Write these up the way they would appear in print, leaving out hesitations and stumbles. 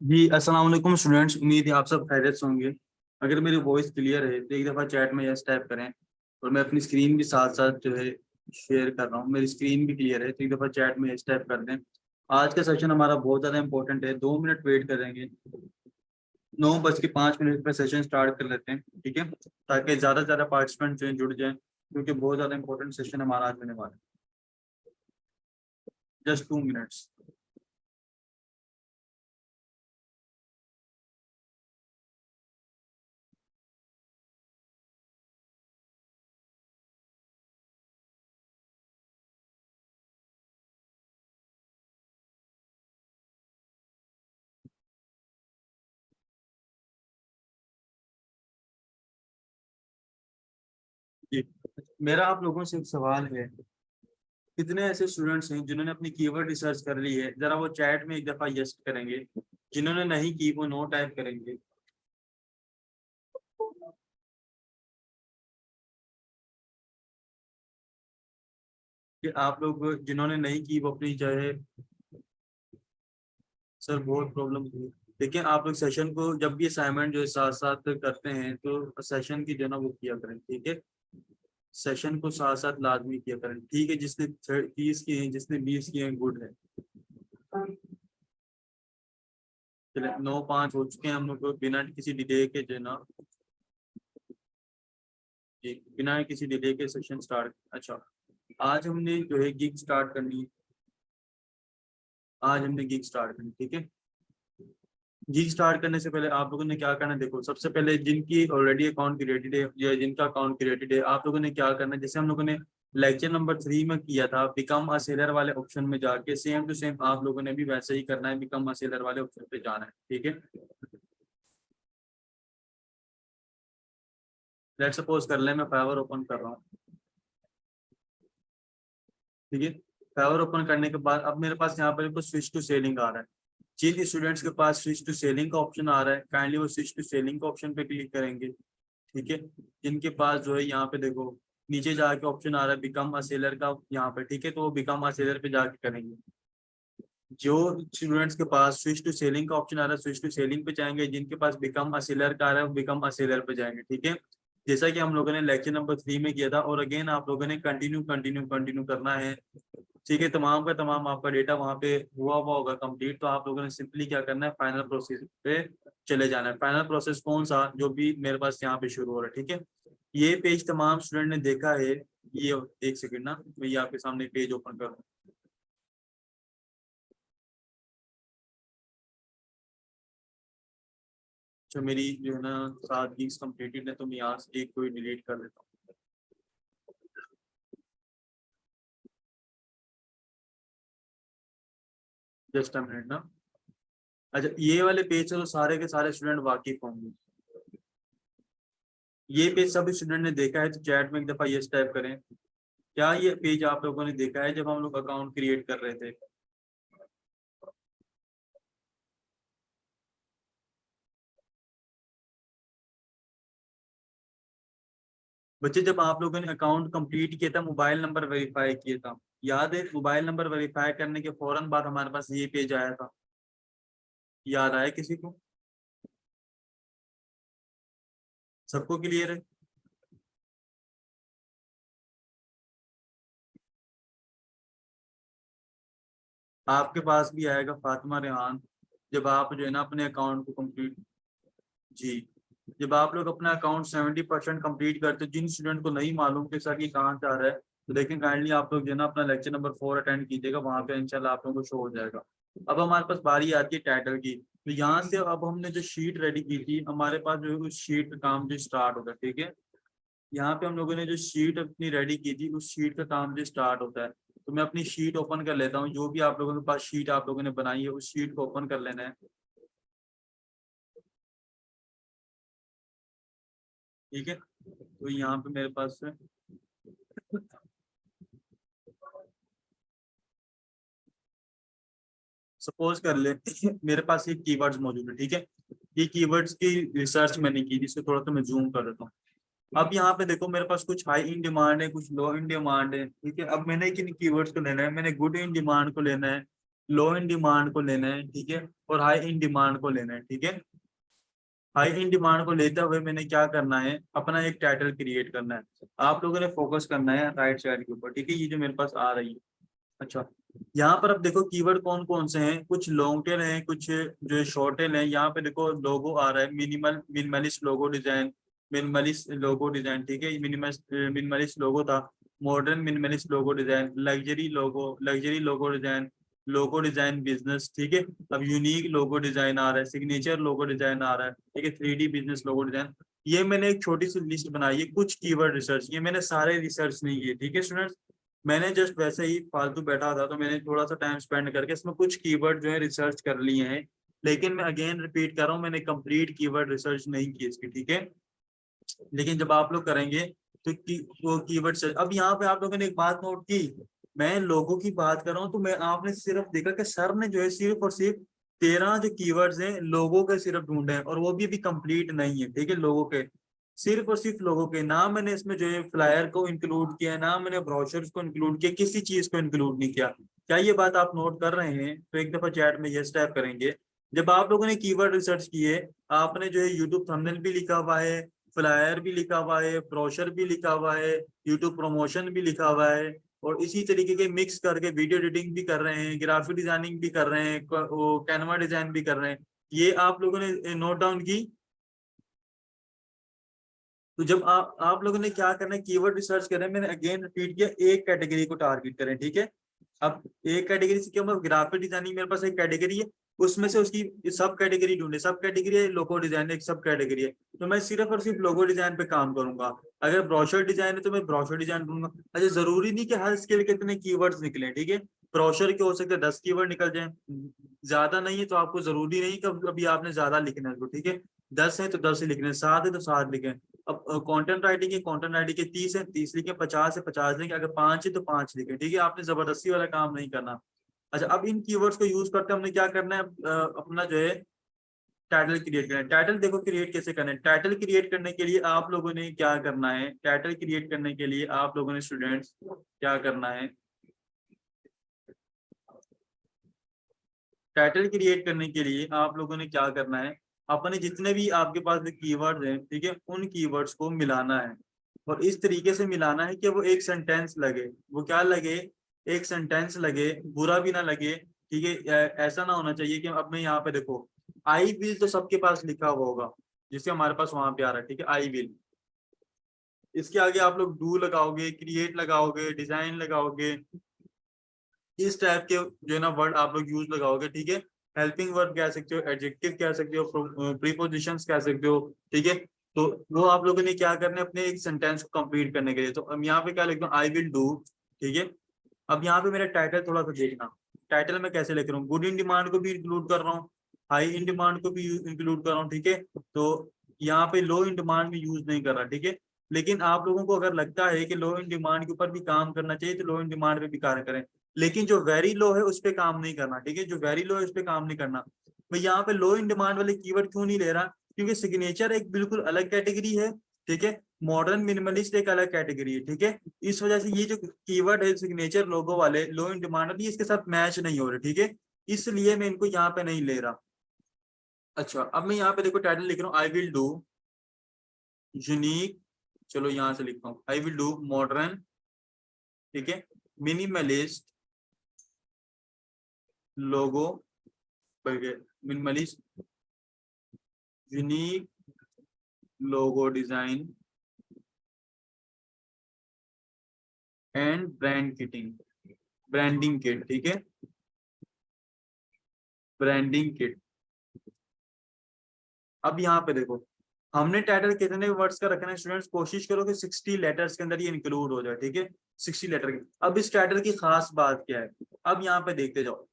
जी अस्सलाम वालेकुम स्टूडेंट्स। उम्मीद है आप सब खैरियत से होंगे। अगर मेरी वॉइस क्लियर है तो एक दफ़ा चैट में यस टाइप करें। और मैं अपनी स्क्रीन भी साथ साथ जो है शेयर कर रहा हूँ, मेरी स्क्रीन भी क्लियर है तो एक दफ़ा चैट में यस टाइप कर दें। आज का सेशन हमारा बहुत ज़्यादा इंपॉर्टेंट है, 2 मिनट वेट करेंगे। 9:05 पर सेशन स्टार्ट कर लेते हैं, ठीक है, ताकि ज़्यादा से ज़्यादा पार्टिसिपेंट जो है जुड़ जाएँ, क्योंकि बहुत ज़्यादा इंपॉर्टेंट सेशन हमारा आज होने वाला है। Just 2 minutes. जी, मेरा आप लोगों से एक सवाल है। कितने ऐसे स्टूडेंट्स हैं जिन्होंने अपनी कीवर्ड रिसर्च कर ली है? जरा वो चैट में एक दफा यस करेंगे। जिन्होंने नहीं की वो नो टाइप करेंगे। कि आप लोग जिन्होंने नहीं की वो अपनी जो है, सर बहुत प्रॉब्लम हुई। देखिए आप लोग सेशन को जब भी असाइनमेंट जो है साथ साथ करते हैं तो सेशन की जो है ना वो किया करें, ठीक है। सेशन को साथ साथ लाजमी किया करें, ठीक है। जिसने 30 किए हैं, जिसने 20 किए हैं, गुड है। चले 9:05 हो चुके हैं, हम लोग को बिना किसी डिले के जो है ना, जी, बिना किसी डिले के सेशन स्टार्ट। अच्छा, आज हमने जो है गिग स्टार्ट करनी है। आज हमने गिग स्टार्ट करनी, ठीक है। गिग स्टार्ट करने से पहले आप लोगों ने क्या करना है, देखो सबसे पहले जिनकी ऑलरेडी अकाउंट क्रिएटेड है या जिनका अकाउंट क्रिएटेड है, आप लोगों ने क्या करना है, जैसे हम लोगों ने लेक्चर नंबर 3 में किया था, बिकम अ सेलर वाले ऑप्शन में जाके सेम टू सेम आप लोगों ने भी वैसे ही करना है, बिकम अ सेलर वाले ऑप्शन पे जाना है, ठीक है। लेट्स सपोज कर ले मैं फाइवर ओपन कर रहा हूँ, ठीक है। फाइवर ओपन करने के बाद अब मेरे पास यहाँ पर स्विच टू सेलिंग आ रहा है। जिन स्टूडेंट्स के पास स्विच टू सेलिंग का ऑप्शन आ रहा है, काइंडली वो स्विच टू सेलिंग का ऑप्शन पे क्लिक करेंगे, ठीक है। जिनके पास जो है यहाँ पे देखो नीचे जाके ऑप्शन आ रहा है बिकम अ सेलर का यहाँ पे, ठीक है, तो वो बिकम अ सेलर पे जाके करेंगे। जो स्टूडेंट्स के पास स्विच टू सेलिंग का ऑप्शन आ रहा है स्विच टू सेलिंग पे जाएंगे, जिनके पास बिकम अ सेलर का आ रहा है वो बिकम अ सेलर पे जाएंगे, ठीक है। जैसा कि हम लोगों ने लेक्चर नंबर 3 में किया था, और अगेन आप लोगों ने कंटिन्यू कंटिन्यू कंटिन्यू करना है, ठीक है। तमाम का तमाम आपका डेटा वहाँ पे हुआ होगा कंप्लीट, तो आप लोगों ने सिंपली क्या करना है, फाइनल प्रोसेस पे चले जाना है। फाइनल प्रोसेस कौन सा, जो भी मेरे पास यहाँ पे शुरू हो रहा है, ठीक है। ये पेज तमाम स्टूडेंट ने देखा है। ये एक सेकंड ना, मैं ये आपके सामने पेज ओपन कर रहा हूँ। जो मेरी जो है ना 7 वीक्स कंप्लीटेड है, तो मैं यहाँ से एक कोई डिलीट कर देता हूँ। जस्ट अ मिनट ना। अच्छा, ये वाले पेज से तो सारे के सारे स्टूडेंट वाकिफ होंगे। ये पेज सभी स्टूडेंट ने देखा है, तो चैट में एक दफा यस टाइप करें। क्या ये पेज आप लोगों ने देखा है जब हम लोग अकाउंट क्रिएट कर रहे थे? बच्चे, जब आप लोगों ने अकाउंट कंप्लीट किया था, मोबाइल नंबर वेरीफाई किया था, याद है? मोबाइल नंबर वेरीफाई करने के फौरन बाद हमारे पास ये पेज आया था। याद आया किसी को? सबको क्लियर है? आपके पास भी आएगा फातिमा रेहान, जब आप जो है ना अपने अकाउंट को कंप्लीट। जी, जब आप लोग अपना अकाउंट 70% कंप्लीट करते हो, जिन स्टूडेंट को नहीं मालूम कि सर ये कहाँ से आ रहा है, तो लेकिन काइंडली आप लोग जो है ना अपना लेक्चर नंबर 4 अटेंड कीजिएगा, वहाँ पे इंशाल्लाह आप लोगों को शो हो जाएगा। अब हमारे पास बारी आती है टाइटल की, तो यहाँ से अब हमने जो शीट रेडी की थी, हमारे पास जो है उस शीट का काम जो स्टार्ट होगा, ठीक है। यहाँ पे हम लोगों ने जो शीट अपनी रेडी की थी, उस शीट का काम जो स्टार्ट होता है। तो मैं अपनी शीट ओपन कर लेता हूँ, जो भी आप लोगों के पास शीट आप लोगों ने बनाई है उस शीट को ओपन कर लेना है, ठीक है। तो यहाँ पे मेरे पास सपोज कर ले मेरे पास ये कीवर्ड्स मौजूद है, ठीक है। ये कीवर्ड्स की रिसर्च मैंने की, जिसको थोड़ा सा मैं जूम कर देता हूँ। अब यहाँ पे देखो मेरे पास कुछ हाई इन डिमांड है, कुछ लो इन डिमांड है, ठीक है। अब मैंने किन कीवर्ड्स को लेना है, मैंने गुड इन डिमांड को लेना है, लो इन डिमांड को लेना है, ठीक है, और हाई इन डिमांड को लेना है, ठीक है। हाई इन डिमांड को लेते हुए मैंने क्या करना है, अपना एक टाइटल क्रिएट करना है। आप लोगों ने फोकस करना है राइट साइड के ऊपर, ठीक है, ये जो मेरे पास आ रही है। अच्छा, यहाँ पर अब देखो कीवर्ड कौन कौन से हैं, कुछ लॉन्ग टेल हैं, कुछ जो है शॉर्ट टेल हैं। यहाँ पे देखो लोगो आ रहा है, minimalist logo design, minimalist logo design, ठीक है, मिनिमलिस्ट लोगो था, modern minimalist logo design, luxury logo design, logo design business, ठीक है। अब यूनिक लोगो डिजाइन आ रहा है, सिग्नेचर लोगो डिजाइन आ रहा है, ठीक है, 3D बिजनेस लोगो डिजाइन। ये मैंने एक छोटी सी लिस्ट बनाई है, कुछ कीवर्ड रिसर्च, ये मैंने सारे रिसर्च नहीं किए, ठीक है स्टूडेंट्स। मैंने जस्ट वैसे ही फालतू बैठा था तो मैंने थोड़ा सा टाइम स्पेंड करके इसमें कुछ कीवर्ड जो है रिसर्च कर लिए हैं। लेकिन मैं अगेन रिपीट कर रहा हूँ, मैंने कंप्लीट कीवर्ड रिसर्च नहीं की इसकी, ठीक है। लेकिन जब आप लोग करेंगे तो वो कीवर्ड सर्च। अब यहाँ पे आप लोगों ने एक बात नोट की, मैं लोगों की बात कर रहा हूँ तो मैं आपने सिर्फ देखा कि सर ने जो है सिर्फ और सिर्फ 13 जो कीवर्ड्स हैं लोगों के सिर्फ ढूंढे हैं, और वो भी अभी कंप्लीट नहीं है, ठीक है, लोगों के, सिर्फ और सिर्फ लोगों के। ना मैंने इसमें जो है फ्लायर को इंक्लूड किया, ना मैंने ब्रोशर्स को इंक्लूड किया, किसी चीज को इंक्लूड नहीं किया। क्या ये बात आप नोट कर रहे हैं? तो एक दफा चैट में यस टाइप करेंगे। जब आप लोगों ने कीवर्ड रिसर्च किए, आपने जो है यूट्यूब थंबनेल भी लिखा हुआ है, फ्लायर भी लिखा हुआ है, ब्रोशर भी लिखा हुआ है, यूट्यूब प्रमोशन भी लिखा हुआ है, और इसी तरीके के मिक्स करके वीडियो एडिटिंग भी कर रहे हैं, ग्राफिक डिजाइनिंग भी कर रहे हैं, वो कैनवा डिजाइन भी कर रहे हैं। ये आप लोगों ने नोट डाउन की? तो जब आप लोगों ने क्या करना है, कीवर्ड रिसर्च करें, मैंने अगेन रिपीट किया, एक कैटेगरी को टारगेट करें, ठीक है। अब एक कैटेगरी से क्या, मतलब ग्राफिक डिजाइनिंग मेरे पास एक कैटेगरी है, उसमें से उसकी सब कैटेगरी ढूंढे, सब कैटेगरी है, लोगो डिजाइन एक सब कैटेगरी है, तो मैं सिर्फ और सिर्फ लोगो डिजाइन पे काम करूंगा। अगर ब्रोशर डिजाइन है तो मैं ब्रोशर डिजाइन ढूंढूंगा। अच्छा, जरूरी नहीं कि हर स्किल के इतने कीवर्ड्स निकले, ठीक है। ब्रोशर के हो सकते हैं 10 कीवर्ड निकल जाए, ज्यादा नहीं है तो आपको जरूरी नहीं कि अभी आपने ज्यादा लिखना है, तो ठीक है, 10 है तो 10 ही लिखने, 7 है तो 7 लिखे। अब कंटेंट राइटिंग है, कंटेंट राइटिंग के 30 है, 30 लिखे, 50 है, 50 लिखे, अगर 5 है तो 5 लिखे, ठीक है, आपने जबरदस्ती वाला काम नहीं करना। अच्छा, अब इन कीवर्ड्स को यूज करते हमने क्या करना है, अपना जो है टाइटल क्रिएट करना है। टाइटल देखो क्रिएट कैसे करना है, टाइटल क्रिएट करने के लिए आप लोगों ने क्या करना है, टाइटल क्रिएट करने के लिए आप लोगों ने स्टूडेंट्स क्या करना है, टाइटल क्रिएट करने के लिए आप लोगों ने क्या करना है, अपने जितने भी आपके पास कीवर्ड्स हैं, ठीक है, उन कीवर्ड्स को मिलाना है, और इस तरीके से मिलाना है कि वो एक सेंटेंस लगे। वो क्या लगे, एक सेंटेंस लगे, बुरा भी ना लगे, ठीक है। ऐसा ना होना चाहिए कि अब मैं यहाँ पे देखो, आई विल तो सबके पास लिखा हुआ होगा, जिससे हमारे पास वहां पे आ रहा है, ठीक है, आई विल। इसके आगे आप लोग डू लगाओगे, क्रिएट लगाओगे, डिजाइन लगाओगे, इस टाइप के जो है ना वर्ड आप लोग यूज लगाओगे, ठीक है। हेल्पिंग वर्ब कह सकते हो, एडजेक्टिव कह सकते हो, प्रीपोजिशंस कह सकते हो, ठीक है। तो वो आप लोगों ने क्या करना है अपने एक सेंटेंस को कंप्लीट करने के लिए। तो अब यहाँ पे क्या लिखता हूँ, आई विल डू, ठीक है। अब यहाँ पे मेरा टाइटल थोड़ा सा देखना, टाइटल में कैसे लिख रहा हूँ, गुड इन डिमांड को भी इंक्लूड कर रहा हूँ, हाई इन डिमांड को भी इंक्लूड कर रहा हूँ, ठीक है। तो यहाँ पे लो इन डिमांड में यूज नहीं कर रहा, ठीक है। लेकिन आप लोगों को अगर लगता है कि लो इन डिमांड के ऊपर भी काम करना चाहिए तो लो इन डिमांड पे भी कार्य करें, लेकिन जो वेरी लो है उस पर काम नहीं करना, ठीक है, जो वेरी लो है उस पर काम नहीं करना। मैं यहाँ पे लो इन डिमांड वाले कीवर्ड क्यों नहीं ले रहा, क्योंकि सिग्नेचर एक बिल्कुल अलग कैटेगरी है, ठीक है, मॉडर्न मिनिमलिस्ट एक अलग कैटेगरी है, ठीक है। इस वजह से ये जो कीवर्ड है सिग्नेचर लोगो वाले, लो इन डिमांड वाले, इसके साथ मैच नहीं हो रहे, ठीक है, इसलिए मैं इनको यहाँ पे नहीं ले रहा। अच्छा, अब मैं यहाँ पे देखो टाइटल लिख रहा हूँ, आई विल डू यूनिक, चलो यहाँ से लिखता हूँ, आई विल डू मॉडर्न, ठीक है, minimalist logo, minimalist unique logo design and branding kit, ठीक है, ब्रांडिंग किट। अब यहाँ पे देखो, हमने टाइटल कितने वर्ड्स का रखना है स्टूडेंट्स, कोशिश करो कि 60 लेटर्स के अंदर ये इंक्लूड हो जाए, ठीक है, 60 लेटर के। अब इस टाइटल की खास बात क्या है, अब यहाँ पे देखते जाओ,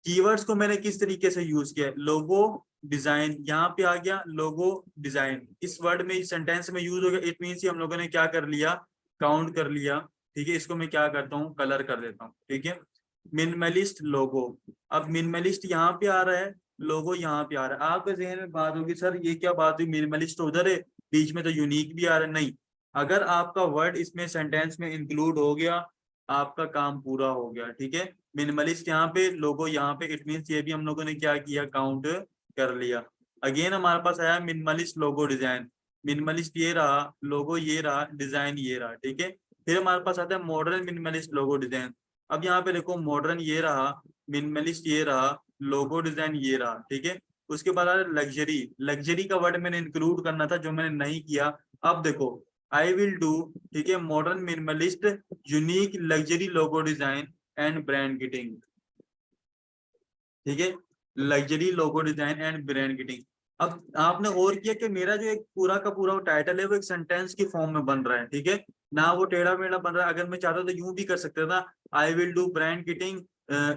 कीवर्ड्स को मैंने किस तरीके से यूज किया है, लोगो डिजाइन, यहाँ पे आ गया लोगो डिजाइन, इस वर्ड में इस सेंटेंस में यूज हो गया, इट मीन्स हम लोगों ने क्या कर लिया, काउंट कर लिया, ठीक है। इसको मैं क्या करता हूँ, कलर कर देता हूँ, ठीक है। मिनिमलिस्ट लोगो, अब मिनिमलिस्ट यहाँ पे आ रहा है, लोगो यहाँ पे आ रहा है। आपके जहन में बात होगी, सर ये क्या बात हुई, मिनिमलिस्ट तो उधर है, बीच में तो यूनिक भी आ रहा है। नहीं, अगर आपका वर्ड इसमें सेंटेंस में इंक्लूड हो गया, आपका काम पूरा हो गया, ठीक है। मिनिमलिस्ट यहाँ पे, लोगो यहाँ पे, इट मीन्स ये भी हम लोगों ने क्या किया, काउंट कर लिया। अगेन हमारे पास आया मिनिमलिस्ट लोगो डिजाइन, मिनिमलिस्ट ये रहा, लोगो ये रहा, डिजाइन ये रहा, ठीक है। फिर हमारे पास आता है मॉडर्न मिनिमलिस्ट लोगो डिजाइन। अब यहाँ पे देखो मॉडर्न ये रहा, मिनिमलिस्ट ये रहा, लोगो डिजाइन ये रहा, ठीक है। उसके बाद आ लग्जरी, लग्जरी का वर्ड मैंने इंक्लूड करना था जो मैंने नहीं किया। अब देखो आई विल डू, ठीक है, modern minimalist unique luxury logo design and brand kiting, ठीक है, luxury logo design and brand kiting. अब आपने और किया कि मेरा जो एक पूरा का पूरा टाइटल है वो एक सेंटेंस की फॉर्म में बन रहा है, ठीक है, ना वो टेढ़ा मेढ़ा बन रहा है। अगर मैं चाहता तो यूं भी कर सकता था, I will do brand kiting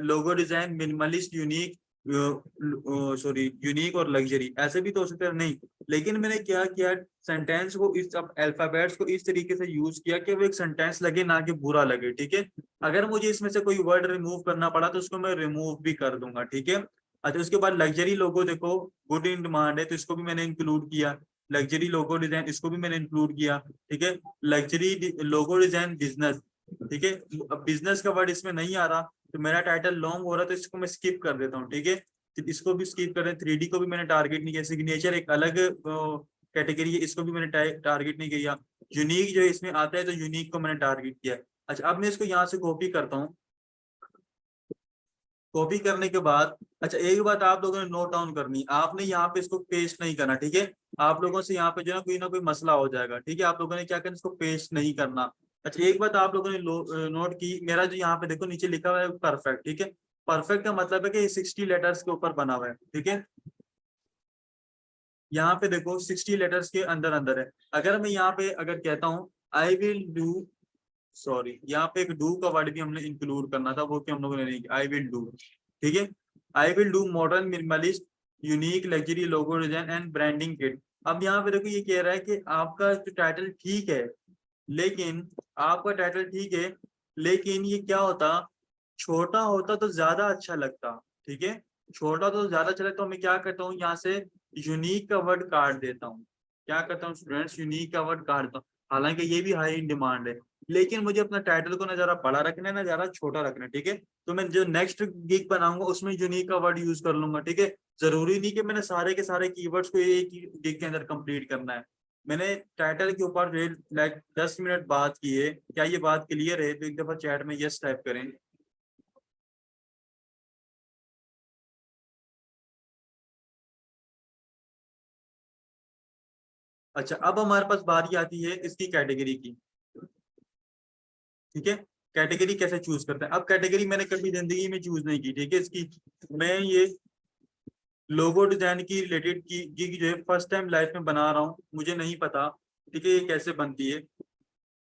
logo design minimalist unique, sorry unique और लग्जरी, ऐसे भी तो हो सकता है, नहीं। लेकिन मैंने क्या किया, सेंटेंस को इस अल्फाबेट्स को इस तरीके से यूज किया कि वो एक सेंटेंस लगे ना कि बुरा लगे, ठीक है। अगर मुझे इसमें से कोई वर्ड रिमूव करना पड़ा तो उसको मैं रिमूव भी कर दूंगा, ठीक है। अच्छा उसके बाद लग्जरी लोगो देखो गुड इन डिमांड है तो इसको भी मैंने इंक्लूड किया, लग्जरी लोगो डिजाइन इसको भी मैंने इंक्लूड किया, ठीक है। लग्जरी लोगो डिजाइन बिजनेस, ठीक है। अब बिजनेस का वर्ड इसमें नहीं आ रहा तो मेरा टाइटल लॉन्ग हो रहा है तो इसको मैं स्किप कर देता हूँ, ठीक है। तो इसको भी स्किप कर दें। 3D को भी मैंने टारगेट नहीं किया, सिग्नेचर एक अलग कैटेगरी है, इसको भी मैंने टारगेट नहीं किया। यूनिक जो इसमें आता है तो यूनिक को मैंने टारगेट किया। अच्छा अब मैं इसको यहाँ से कॉपी करता हूँ, कॉपी करने के बाद अच्छा एक बात आप लोगों ने नोट डाउन करनी, आपने यहाँ पे इसको पेस्ट नहीं करना, ठीक है। आप लोगों से यहाँ पे जो है ना कोई मसला हो जाएगा, ठीक है। आप लोगों ने क्या करना, इसको पेस्ट नहीं करना। अच्छा एक बात आप लोगों ने नोट की, मेरा जो यहाँ पे देखो नीचे लिखा हुआ है परफेक्ट, ठीक है। परफेक्ट का मतलब है कि 60 लेटर्स के ऊपर बना हुआ है, ठीक है। यहाँ पे देखो 60 लेटर्स के अंदर अंदर है। अगर मैं यहाँ पे अगर कहता हूँ आई विल डू, सॉरी यहाँ पे एक डू का वर्ड भी हमने इंक्लूड करना था, वो कि हम लोगों ने नहीं किया, आई विल डू, ठीक है। I will do modern minimalist unique luxury logo design and branding kit. अब यहाँ पे देखो ये कह रहा है कि आपका जो टाइटल ठीक है, लेकिन आपका टाइटल ठीक है, लेकिन ये क्या होता, छोटा होता तो ज्यादा अच्छा लगता, ठीक है। छोटा तो ज्यादा अच्छा लगता, तो मैं क्या करता हूँ यहाँ से यूनिक का वर्ड काट देता हूँ। क्या करता हूँ स्टूडेंट्स, यूनिक का वर्ड काट देता हूँ। हालांकि ये भी हाई इन डिमांड है, लेकिन मुझे अपना टाइटल को ना ज्यादा बड़ा रखना है ना ज्यादा छोटा रखना है, ठीक है। तो मैं जो नेक्स्ट गिग बनाऊंगा उसमें यूनिक का वर्ड यूज कर लूंगा, ठीक है। जरूरी नहीं कि मैंने सारे के सारे कीवर्ड्स को एक ही गिग के अंदर कंप्लीट करना है। मैंने टाइटल के ऊपर लाइक 10 मिनट बात की है, क्या ये बात क्लियर है? तो एक दफा चैट में यस टाइप करें। अच्छा अब हमारे पास बारी आती है इसकी कैटेगरी की, ठीक है। कैटेगरी कैसे चूज करते हैं? अब कैटेगरी मैंने कभी जिंदगी में चूज नहीं की, ठीक है। इसकी मैं ये लोगो डिजाइन की रिलेटेड की गिग जो है फर्स्ट टाइम लाइफ में बना रहा हूँ, मुझे नहीं पता, ठीक है, ये कैसे बनती है।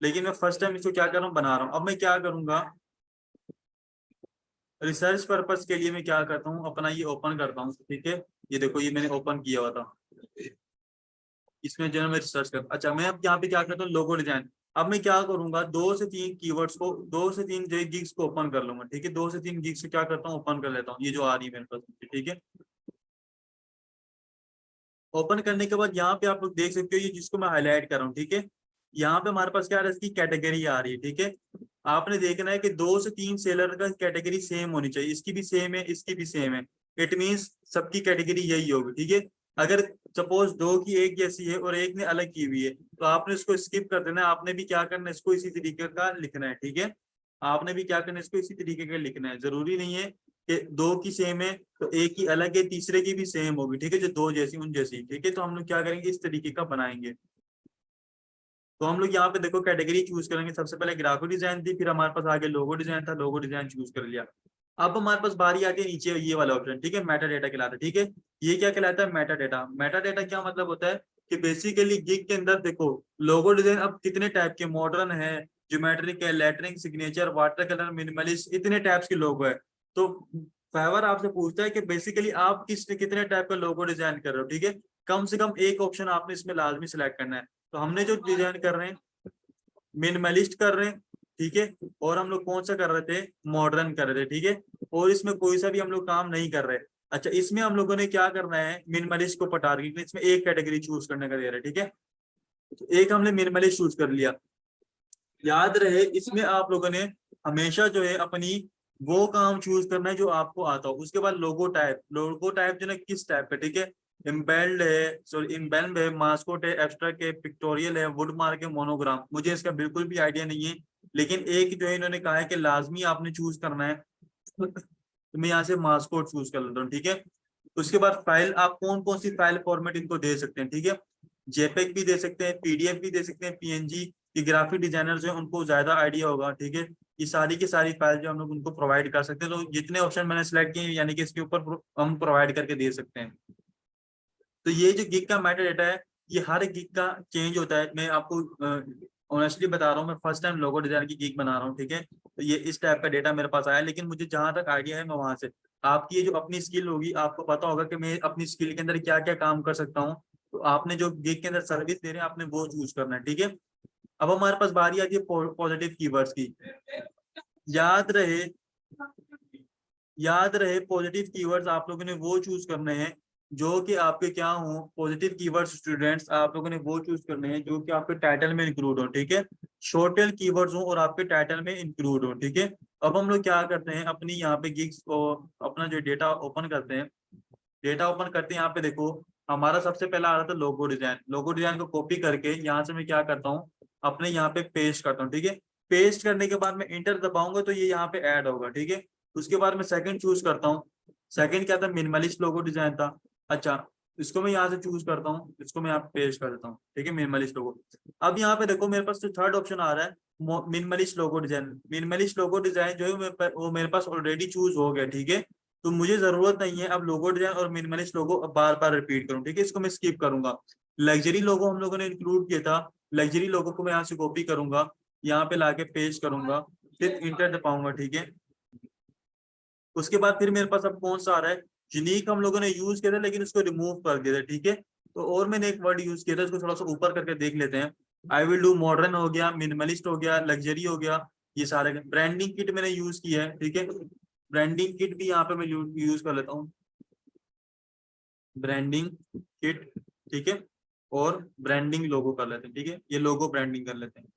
लेकिन मैं फर्स्ट टाइम इसको क्या कर रहा हूँ, बना रहा हूँ। अब मैं क्या करूंगा, रिसर्च पर्पस के लिए मैं क्या करता हूँ, अपना ये ओपन करता हूँ, ठीक है। ये देखो ये मैंने ओपन किया हुआ था, इसमें जो है मैं रिसर्च कर, अच्छा मैं अब यहाँ पे क्या करता हूँ, लोगो डिजाइन। अब मैं क्या करूंगा, 2 से 3 कीवर्ड्स को, 2 से 3 जो गिग्स को ओपन कर लूंगा, ठीक है। 2 से 3 गिग्स को क्या करता हूँ, ओपन कर लेता हूँ, ये जो आ रही है मेरे पास, ठीक है। ओपन करने के बाद यहाँ पे आप लोग देख सकते हो ये जिसको मैं हाईलाइट कर रहा हूँ, ठीक है। यहाँ पे हमारे पास क्या आ रहा है, इसकी कैटेगरी आ रही है, ठीक है। आपने देखना है कि 2 से 3 सेलर का कैटेगरी सेम होनी चाहिए, इसकी भी सेम है, इसकी भी सेम है। इट मीन्स सबकी कैटेगरी यही होगी, ठीक है। अगर सपोज दो की एक जैसी है और एक ने अलग की हुई है तो आपने इसको स्किप कर देना है, आपने भी क्या करना है, इसको इसी तरीके का लिखना है, ठीक है। आपने भी क्या करना है, इसको इसी तरीके का लिखना है। जरूरी नहीं है कि दो की सेम है तो एक की अलग है, तीसरे की भी सेम होगी, ठीक है, जो दो जैसी उन जैसी, ठीक है। तो हम लोग क्या करेंगे, इस तरीके का बनाएंगे। तो हम लोग यहाँ पे देखो कैटेगरी चूज करेंगे, सबसे पहले ग्राफिक डिजाइन थी, फिर हमारे पास आगे लोगो डिजाइन था, लोगो डिजाइन चूज कर लिया। अब हमारे पास बारी आती है नीचे ये वाला ऑप्शन, ठीक है, मेटा डेटा कहलाता है, ठीक है। ये क्या कहलाता है, मेटा डेटा। मेटा डेटा क्या मतलब होता है कि बेसिकली गिग के अंदर देखो लोगो डिजाइन अब कितने टाइप के, मॉडर्न है, ज्योमेट्रिक है, lettering, signature, water colour, minimalist, इतने टाइप्स के लोगो है। तो फाइवर आपसे पूछता है कि बेसिकली आप कितने टाइप का लोगो डिजाइन कर रहे हो, ठीक है। कम से कम एक ऑप्शन आपने इसमें लाजमी सिलेक्ट करना है। तो हमने जो डिजाइन कर रहे हैं मिनिमलिस्ट कर रहे हैं, ठीक है। और हम लोग कौन सा कर रहे थे, मॉडर्न कर रहे थे, ठीक है। और इसमें कोई सा भी हम लोग काम नहीं कर रहे। अच्छा इसमें हम लोगों ने क्या करना है, मिनिमलिस्ट को टारगेट, इसमें एक कैटेगरी चूज करने का दे रहा है, ठीक है। तो एक हमने मिनिमलिस्ट चूज कर लिया। याद रहे इसमें आप लोगों ने हमेशा जो है अपनी वो काम चूज करना है जो आपको आता हो। उसके बाद लोगो टाइप जो ना किस टाइप का, ठीक है, इम्बेल्ड है, सॉरी इम्बेल्ड है, मास्कोट है, एब्स्ट्रैक्ट है, पिक्टोरियल है, वुड मार्क है, मोनोग्राम। मुझे इसका बिल्कुल भी आइडिया नहीं है, लेकिन एक जो है इन्होंने कहा है कि लाजमी आपने चूज करना है। तो मैं यहाँ से मास्कोट चूज कर लेता हूँ, ठीक है। उसके बाद फाइल, आप कौन कौन सी फाइल फॉर्मेट इनको दे सकते हैं, ठीक है। जेपेग भी दे सकते हैं, पीडीएफ भी दे सकते हैं, पीएनजी। ये ग्राफिक डिजाइनर जो है उनको ज्यादा आइडिया होगा, ठीक है। ये सारी की सारी फाइल जो हम लोग उनको प्रोवाइड कर सकते हैं। तो जितने ऑप्शन मैंने सेलेक्ट किए यानी कि इसके ऊपर हम प्रोवाइड करके दे सकते हैं। तो ये जो गिग का मेटा डेटा है, ये हर गिग का चेंज होता है। मैं आपको ऑनेस्टली बता रहा हूँ, मैं फर्स्ट टाइम लोगो डिजाइन की गिग बना रहा हूँ, ठीक है। तो ये इस टाइप का डेटा मेरे पास आया, लेकिन मुझे जहां तक आइडिया है मैं वहां से, आपकी ये जो अपनी स्किल होगी, आपको पता होगा कि मैं अपनी स्किल के अंदर क्या क्या काम कर सकता हूँ। तो आपने जो गिग के अंदर सर्विस दे रहे हैं आपने वो चूज करना है, ठीक है। अब हमारे पास बारी आती है पॉजिटिव कीवर्ड्स की। याद रहे, याद रहे पॉजिटिव कीवर्ड्स आप लोगों ने वो चूज करने हैं जो कि आपके क्या हो, पॉजिटिव कीवर्ड्स स्टूडेंट्स आप लोगों ने वो चूज करने हैं जो कि आपके टाइटल में इंक्लूड हो, ठीक है। शॉर्ट टेल कीवर्ड्स हो और आपके टाइटल में इंक्लूड हो, ठीक है। अब हम लोग क्या करते हैं, अपनी यहाँ पे गिग्स को, अपना जो डेटा ओपन करते हैं, डेटा ओपन करते हैं। यहाँ पे देखो, हमारा सबसे पहला आ रहा था लोगो डिजाइन। लोगो डिजाइन को कॉपी करके यहाँ से मैं क्या करता हूँ, अपने यहाँ पे पेस्ट करता हूँ, ठीक है। पेस्ट करने के बाद मैं इंटर दबाऊंगा तो ये यहाँ पे ऐड होगा, ठीक है। उसके बाद मैं सेकंड चूज करता हूँ। सेकंड क्या था, मिनिमलिस्ट लोगो डिजाइन था। अच्छा, इसको मैं यहाँ से चूज करता हूँ, इसको मैं यहाँ पे पेस्ट कर देता हूँ, ठीक है, मिनिमलिस्ट लोगो। अब यहाँ पे देखो मेरे पास जो थर्ड ऑप्शन आ रहा है, minimalist logo design. Minimalist logo design जो है वो मेरे पास ऑलरेडी चूज हो गया, ठीक है। तो मुझे जरूरत नहीं है अब लोगो डिजाइन और मिनिमलिस्ट लोगो बार बार रिपीट करूँ, ठीक है। इसको मैं स्किप करूंगा। लग्जरी लोगो हम लोगों ने इंक्लूड किया था, लग्जरी लोगो को मैं यहाँ से कॉपी करूंगा, यहाँ पे लाके पेस्ट करूंगा, फिर इंटर दबाऊंगा, ठीक है। उसके बाद फिर मेरे पास अब कौन सा आ रहा है, यूनिक हम लोगों ने यूज किया था लेकिन उसको रिमूव कर दिया था, ठीक है। तो और मैंने एक वर्ड यूज किया था, उसको थोड़ा सा ऊपर करके देख लेते हैं। आई विल डू मॉडर्न हो गया, मिनिमलिस्ट हो गया, लग्जरी हो गया, ये सारे। ब्रांडिंग किट मैंने यूज किया है, ठीक है। ब्रांडिंग किट भी यहाँ पे मैं यूज कर लेता हूँ, ब्रांडिंग किट, ठीक है। और ब्रांडिंग लोगो कर लेते हैं, ठीक है, ये लोगो ब्रांडिंग कर लेते हैं,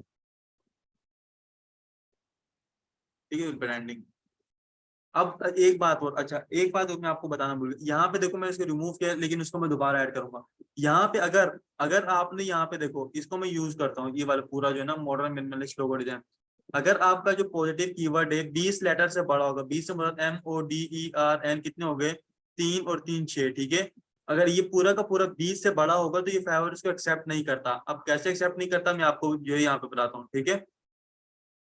ठीक है, ब्रांडिंग। अब एक बात और, अच्छा एक बात और मैं आपको बताना भूल गया, यहाँ पे देखो मैं इसको रिमूव किया लेकिन उसको मैं दोबारा ऐड करूंगा। यहाँ पे अगर अगर आपने यहाँ पे देखो, इसको मैं यूज करता हूँ, ये वाला पूरा जो है ना मॉडर्न मिनिमलिस्ट लोगो डिजाइन। अगर आपका जो पॉजिटिव कीवर्ड है 20 लेटर से बड़ा होगा, 20 से मतलब MODERN कितने हो गए, 3 और 3 6, ठीक है। अगर ये पूरा का पूरा 20 से बड़ा होगा तो ये फेवर इसको एक्सेप्ट नहीं करता। अब कैसे एक्सेप्ट नहीं करता मैं आपको जो है यहाँ पे बताता हूँ, ठीक है।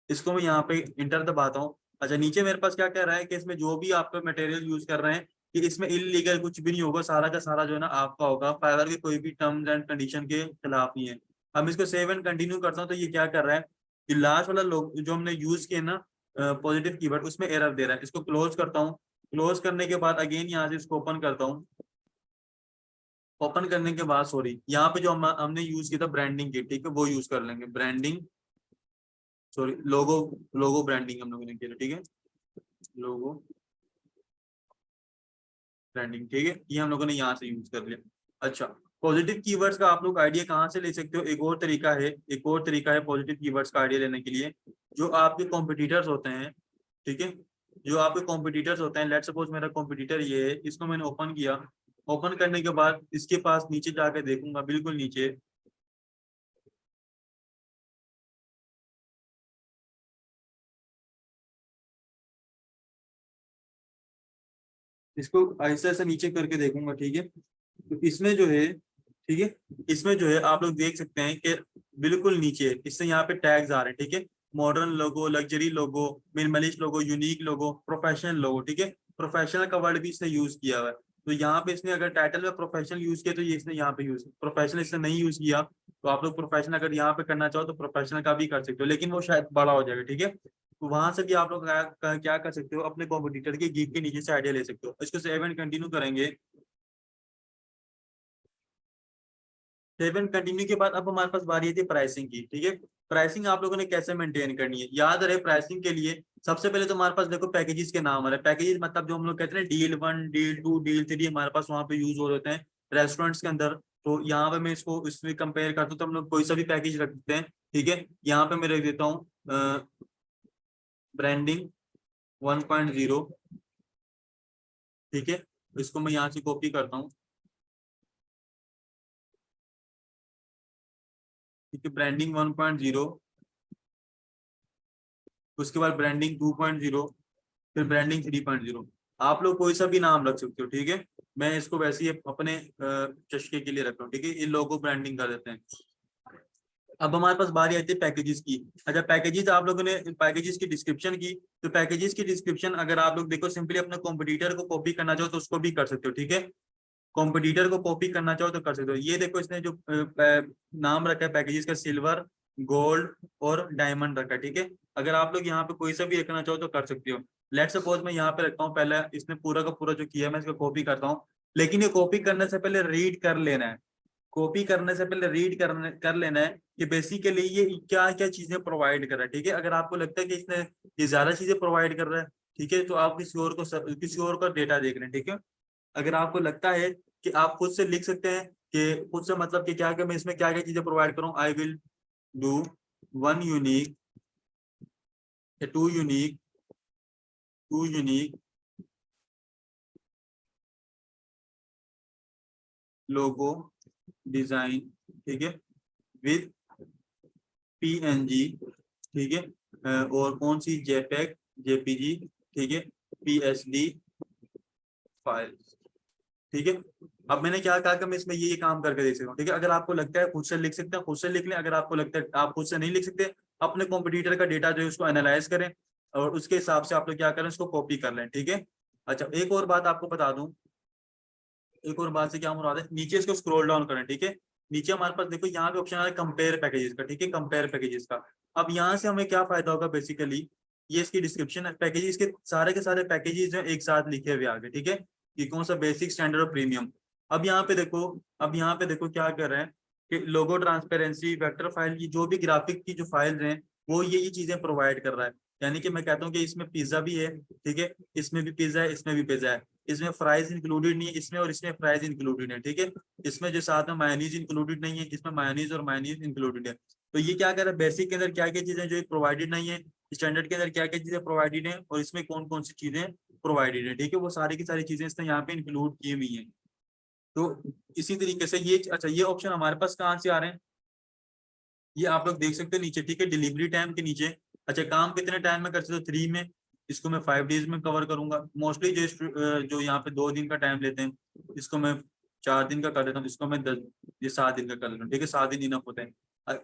इसको मैं यहाँ पे इंटर दबाता हूँ। अच्छा, नीचे मेरे पास क्या कह रहा है कि इसमें जो भी आप मटेरियल यूज कर रहे हैं कि इसमें इलीगल कुछ भी नहीं होगा, सारा का सारा जो है ना आपका होगा, फाइवर के कोई भी टर्म्स एंड कंडीशन के खिलाफ नहीं है। अब इसको सेव एंड कंटिन्यू करता हूँ तो ये क्या कर रहा है, कि लास्ट वाला लोग जो हमने यूज किया ना पॉजिटिव कीवर्ड, उसमें एरर दे रहा है। इसको क्लोज करता हूँ। क्लोज करने के बाद अगेन यहाँ से इसको ओपन करता हूँ। ओपन करने के बाद सॉरी, यहाँ पे जो हमने यूज किया था ब्रांडिंग की, ठीक है, वो यूज कर लेंगे, ब्रांडिंग, सॉरी लोगो, लोगो ब्रांडिंग हम लोगों ने किया, ठीक है, लोगो ब्रांडिंग, ठीक है, ये हम लोगों ने यहाँ से यूज कर लिया। अच्छा, पॉजिटिव कीवर्ड्स का आप लोग आइडिया कहाँ से ले सकते हो, एक और तरीका है, एक और तरीका है पॉजिटिव कीवर्ड्स का आइडिया लेने के लिए। जो आपके कॉम्पिटिटर्स होते हैं, ठीक है, जो आपके कॉम्पिटिटर्स होते हैं, लेट्स सपोज मेरा कॉम्पिटिटर ये है, इसको मैंने ओपन किया। ओपन करने के बाद इसके पास नीचे जाके देखूंगा, बिल्कुल नीचे, इसको ऐसे ऐसे नीचे करके देखूंगा, ठीक है। तो इसमें जो है, ठीक है, इसमें जो है आप लोग देख सकते हैं कि बिल्कुल नीचे इससे यहाँ पे टैग्स आ रहे हैं, ठीक है। मॉडर्न लोगो, लग्जरी लोगो, मिनिमलिस्ट लोगो, यूनिक लोगो, प्रोफेशनल लोगो, ठीक है। प्रोफेशनल का वर्ड भी इसने यूज किया हुआ है। तो यहाँ पे इसने अगर टाइटल में प्रोफेशनल यूज किया तो ये इसने यहाँ पे यूज, प्रोफेशनल इसने नहीं यूज किया। तो आप लोग प्रोफेशनल अगर यहाँ पे करना चाहो तो प्रोफेशनल का भी कर सकते हो, लेकिन वो शायद बड़ा हो जाएगा, ठीक है। तो वहां से भी आप लोग क्या कर सकते हो, अपने कॉम्पिटिटर के गिग के नीचे से आइडिया ले सकते हो। इसको सेव एंड कंटिन्यू करेंगे। सेवन कंटिन्यू के बाद अब हमारे पास बारी थी प्राइसिंग की, ठीक है। प्राइसिंग आप लोगों ने कैसे मेंटेन करनी है, याद रहे प्राइसिंग के लिए सबसे पहले तो हमारे पास देखो पैकेजेस के नाम आ रहे हैं। पैकेजेस मतलब जो हम लोग कहते हैं डील 1, डील 2, डील 3, हमारे पास वहाँ पे यूज हो रहे हैं रेस्टोरेंट्स के अंदर। तो यहाँ पे मैं इसको इसमें कंपेयर करता हूँ तो हम लोग कोई सा भी पैकेज रख देते हैं, ठीक है। यहाँ पे मैं रख देता हूँ ब्रांडिंग, 1.0, ठीक है। इसको मैं यहाँ से कॉपी करता हूँ, ठीक है। ब्रांडिंग 1.0, उसके बाद ब्रांडिंग 2.0, फिर ब्रांडिंग 3.0। आप लोग कोई सा भी नाम रख सकते हो, ठीक है। मैं इसको वैसे ही अपने चस्के के लिए रख रहा हूँ, ठीक है। ये लोगो ब्रांडिंग कर देते हैं। अब हमारे पास बारी आती है पैकेजेस की। अच्छा, पैकेजेस आप लोगों ने पैकेजेस की डिस्क्रिप्शन की, तो पैकेजेस की डिस्क्रिप्शन अगर आप लोग देखो सिंपली अपने कॉम्पिटिटर को कॉपी करना चाहो तो उसको भी कर सकते हो, ठीक है। कॉम्पिटिटर को कॉपी करना चाहो तो कर सकते हो। ये देखो इसने जो नाम रखा है पैकेजेस का, सिल्वर, गोल्ड और डायमंड रखा है, ठीक है। अगर आप लोग यहाँ पे कोई सा भी रखना चाहो तो कर सकते हो। लेट सपोज मैं यहाँ पे रखता हूँ, पहले इसने पूरा का पूरा जो किया है मैं इसको कॉपी करता हूँ, लेकिन ये कॉपी करने से पहले रीड कर लेना है। कॉपी करने से पहले रीड कर लेना है कि बेसिकली ये क्या क्या चीजें प्रोवाइड कर रहा है, ठीक है। अगर आपको लगता है कि इसने ये ज्यादा चीजें प्रोवाइड कर रहा है, ठीक है, तो आप किसी और का डेटा देख रहे हैं, ठीक है। अगर आपको लगता है कि आप खुद से लिख सकते हैं कि खुद से मतलब कि क्या क्या मैं इसमें क्या क्या चीजें प्रोवाइड करूँ, I will do 1 unique, 2 unique, 2 unique logo design, ठीक है, विद PNG, ठीक है। और कौन सी, जेपेग, जेपीजी, ठीक है, PSD फाइल, ठीक है। अब मैंने क्या कहा कि मैं इसमें ये काम करके देख सकता हूँ, ठीक है। अगर आपको लगता है खुद से लिख सकते हैं, खुद से लिख लें। अगर आपको लगता है आप खुद से नहीं लिख सकते, अपने कॉम्पिटिटर का डेटा जो है उसको एनालाइज करें और उसके हिसाब से आप लोग क्या करें, उसको कॉपी कर लें, ठीक है। अच्छा, एक और बात आपको बता दूं, एक और बात से क्या मुराद है, नीचे इसको स्क्रॉल डाउन करें, ठीक है। नीचे हमारे पास देखो यहाँ पे ऑप्शन आ रहा है कंपेयर पैकेजेस का, ठीक है, कंपेयर पैकेजेस का। अब यहाँ से हमें क्या फायदा होगा, बेसिकली ये इसकी डिस्क्रिप्शन है, पैकेजेस के सारे पैकेजेस जो एक साथ लिखे हुए आगे, ठीक है, कि कौन सा बेसिक, स्टैंडर्ड और प्रीमियम। अब यहाँ पे देखो, अब यहाँ पे देखो क्या कर रहे हैं कि लोगो ट्रांसपेरेंसी, वेक्टर फाइल की जो भी ग्राफिक की जो फाइल्स हैं वो ये चीजें प्रोवाइड कर रहा है। यानी कि मैं कहता हूँ कि इसमें पिज्जा भी है, ठीक है, इसमें भी पिज्जा है, इसमें भी पिज्जा है, इसमें फ्राइज इंक्लूडेड नहीं है, इसमें और इसमें फ्राइज इंक्लूडेड है, ठीक है। इसमें जो साथ में मायोनीज इंक्लूडेड नहीं है, इसमें मायोनीज और मायोनीज इंक्लूडेड है। तो ये क्या कर रहा है, बेसिक के अंदर क्या क्या चीजें जो प्रोवाइडेड नहीं है, स्टैंडर्ड के अंदर क्या क्या चीजें प्रोवाइडेड है और इसमें कौन कौन सी चीजें प्रोवाइडेड है, ठीक है, वो सारी की सारी चीजें इसने यहाँ पे इंक्लूड की हुई है। तो इसी तरीके से ये, अच्छा, ये ऑप्शन हमारे पास कहाँ से आ रहे हैं, ये आप लोग देख सकते हो नीचे, ठीक है, डिलीवरी टाइम के नीचे। अच्छा, काम कितने टाइम में कर सकते हो, 3 में। इसको मैं 5 डेज में कवर करूंगा। मोस्टली जो यहाँ पे 2 दिन का टाइम लेते हैं, इसको मैं 4 दिन का कर देता हूँ, इसको मैं 7 दिन का कर देता हूँ, ठीक है, 7 दिन इनफ होते हैं।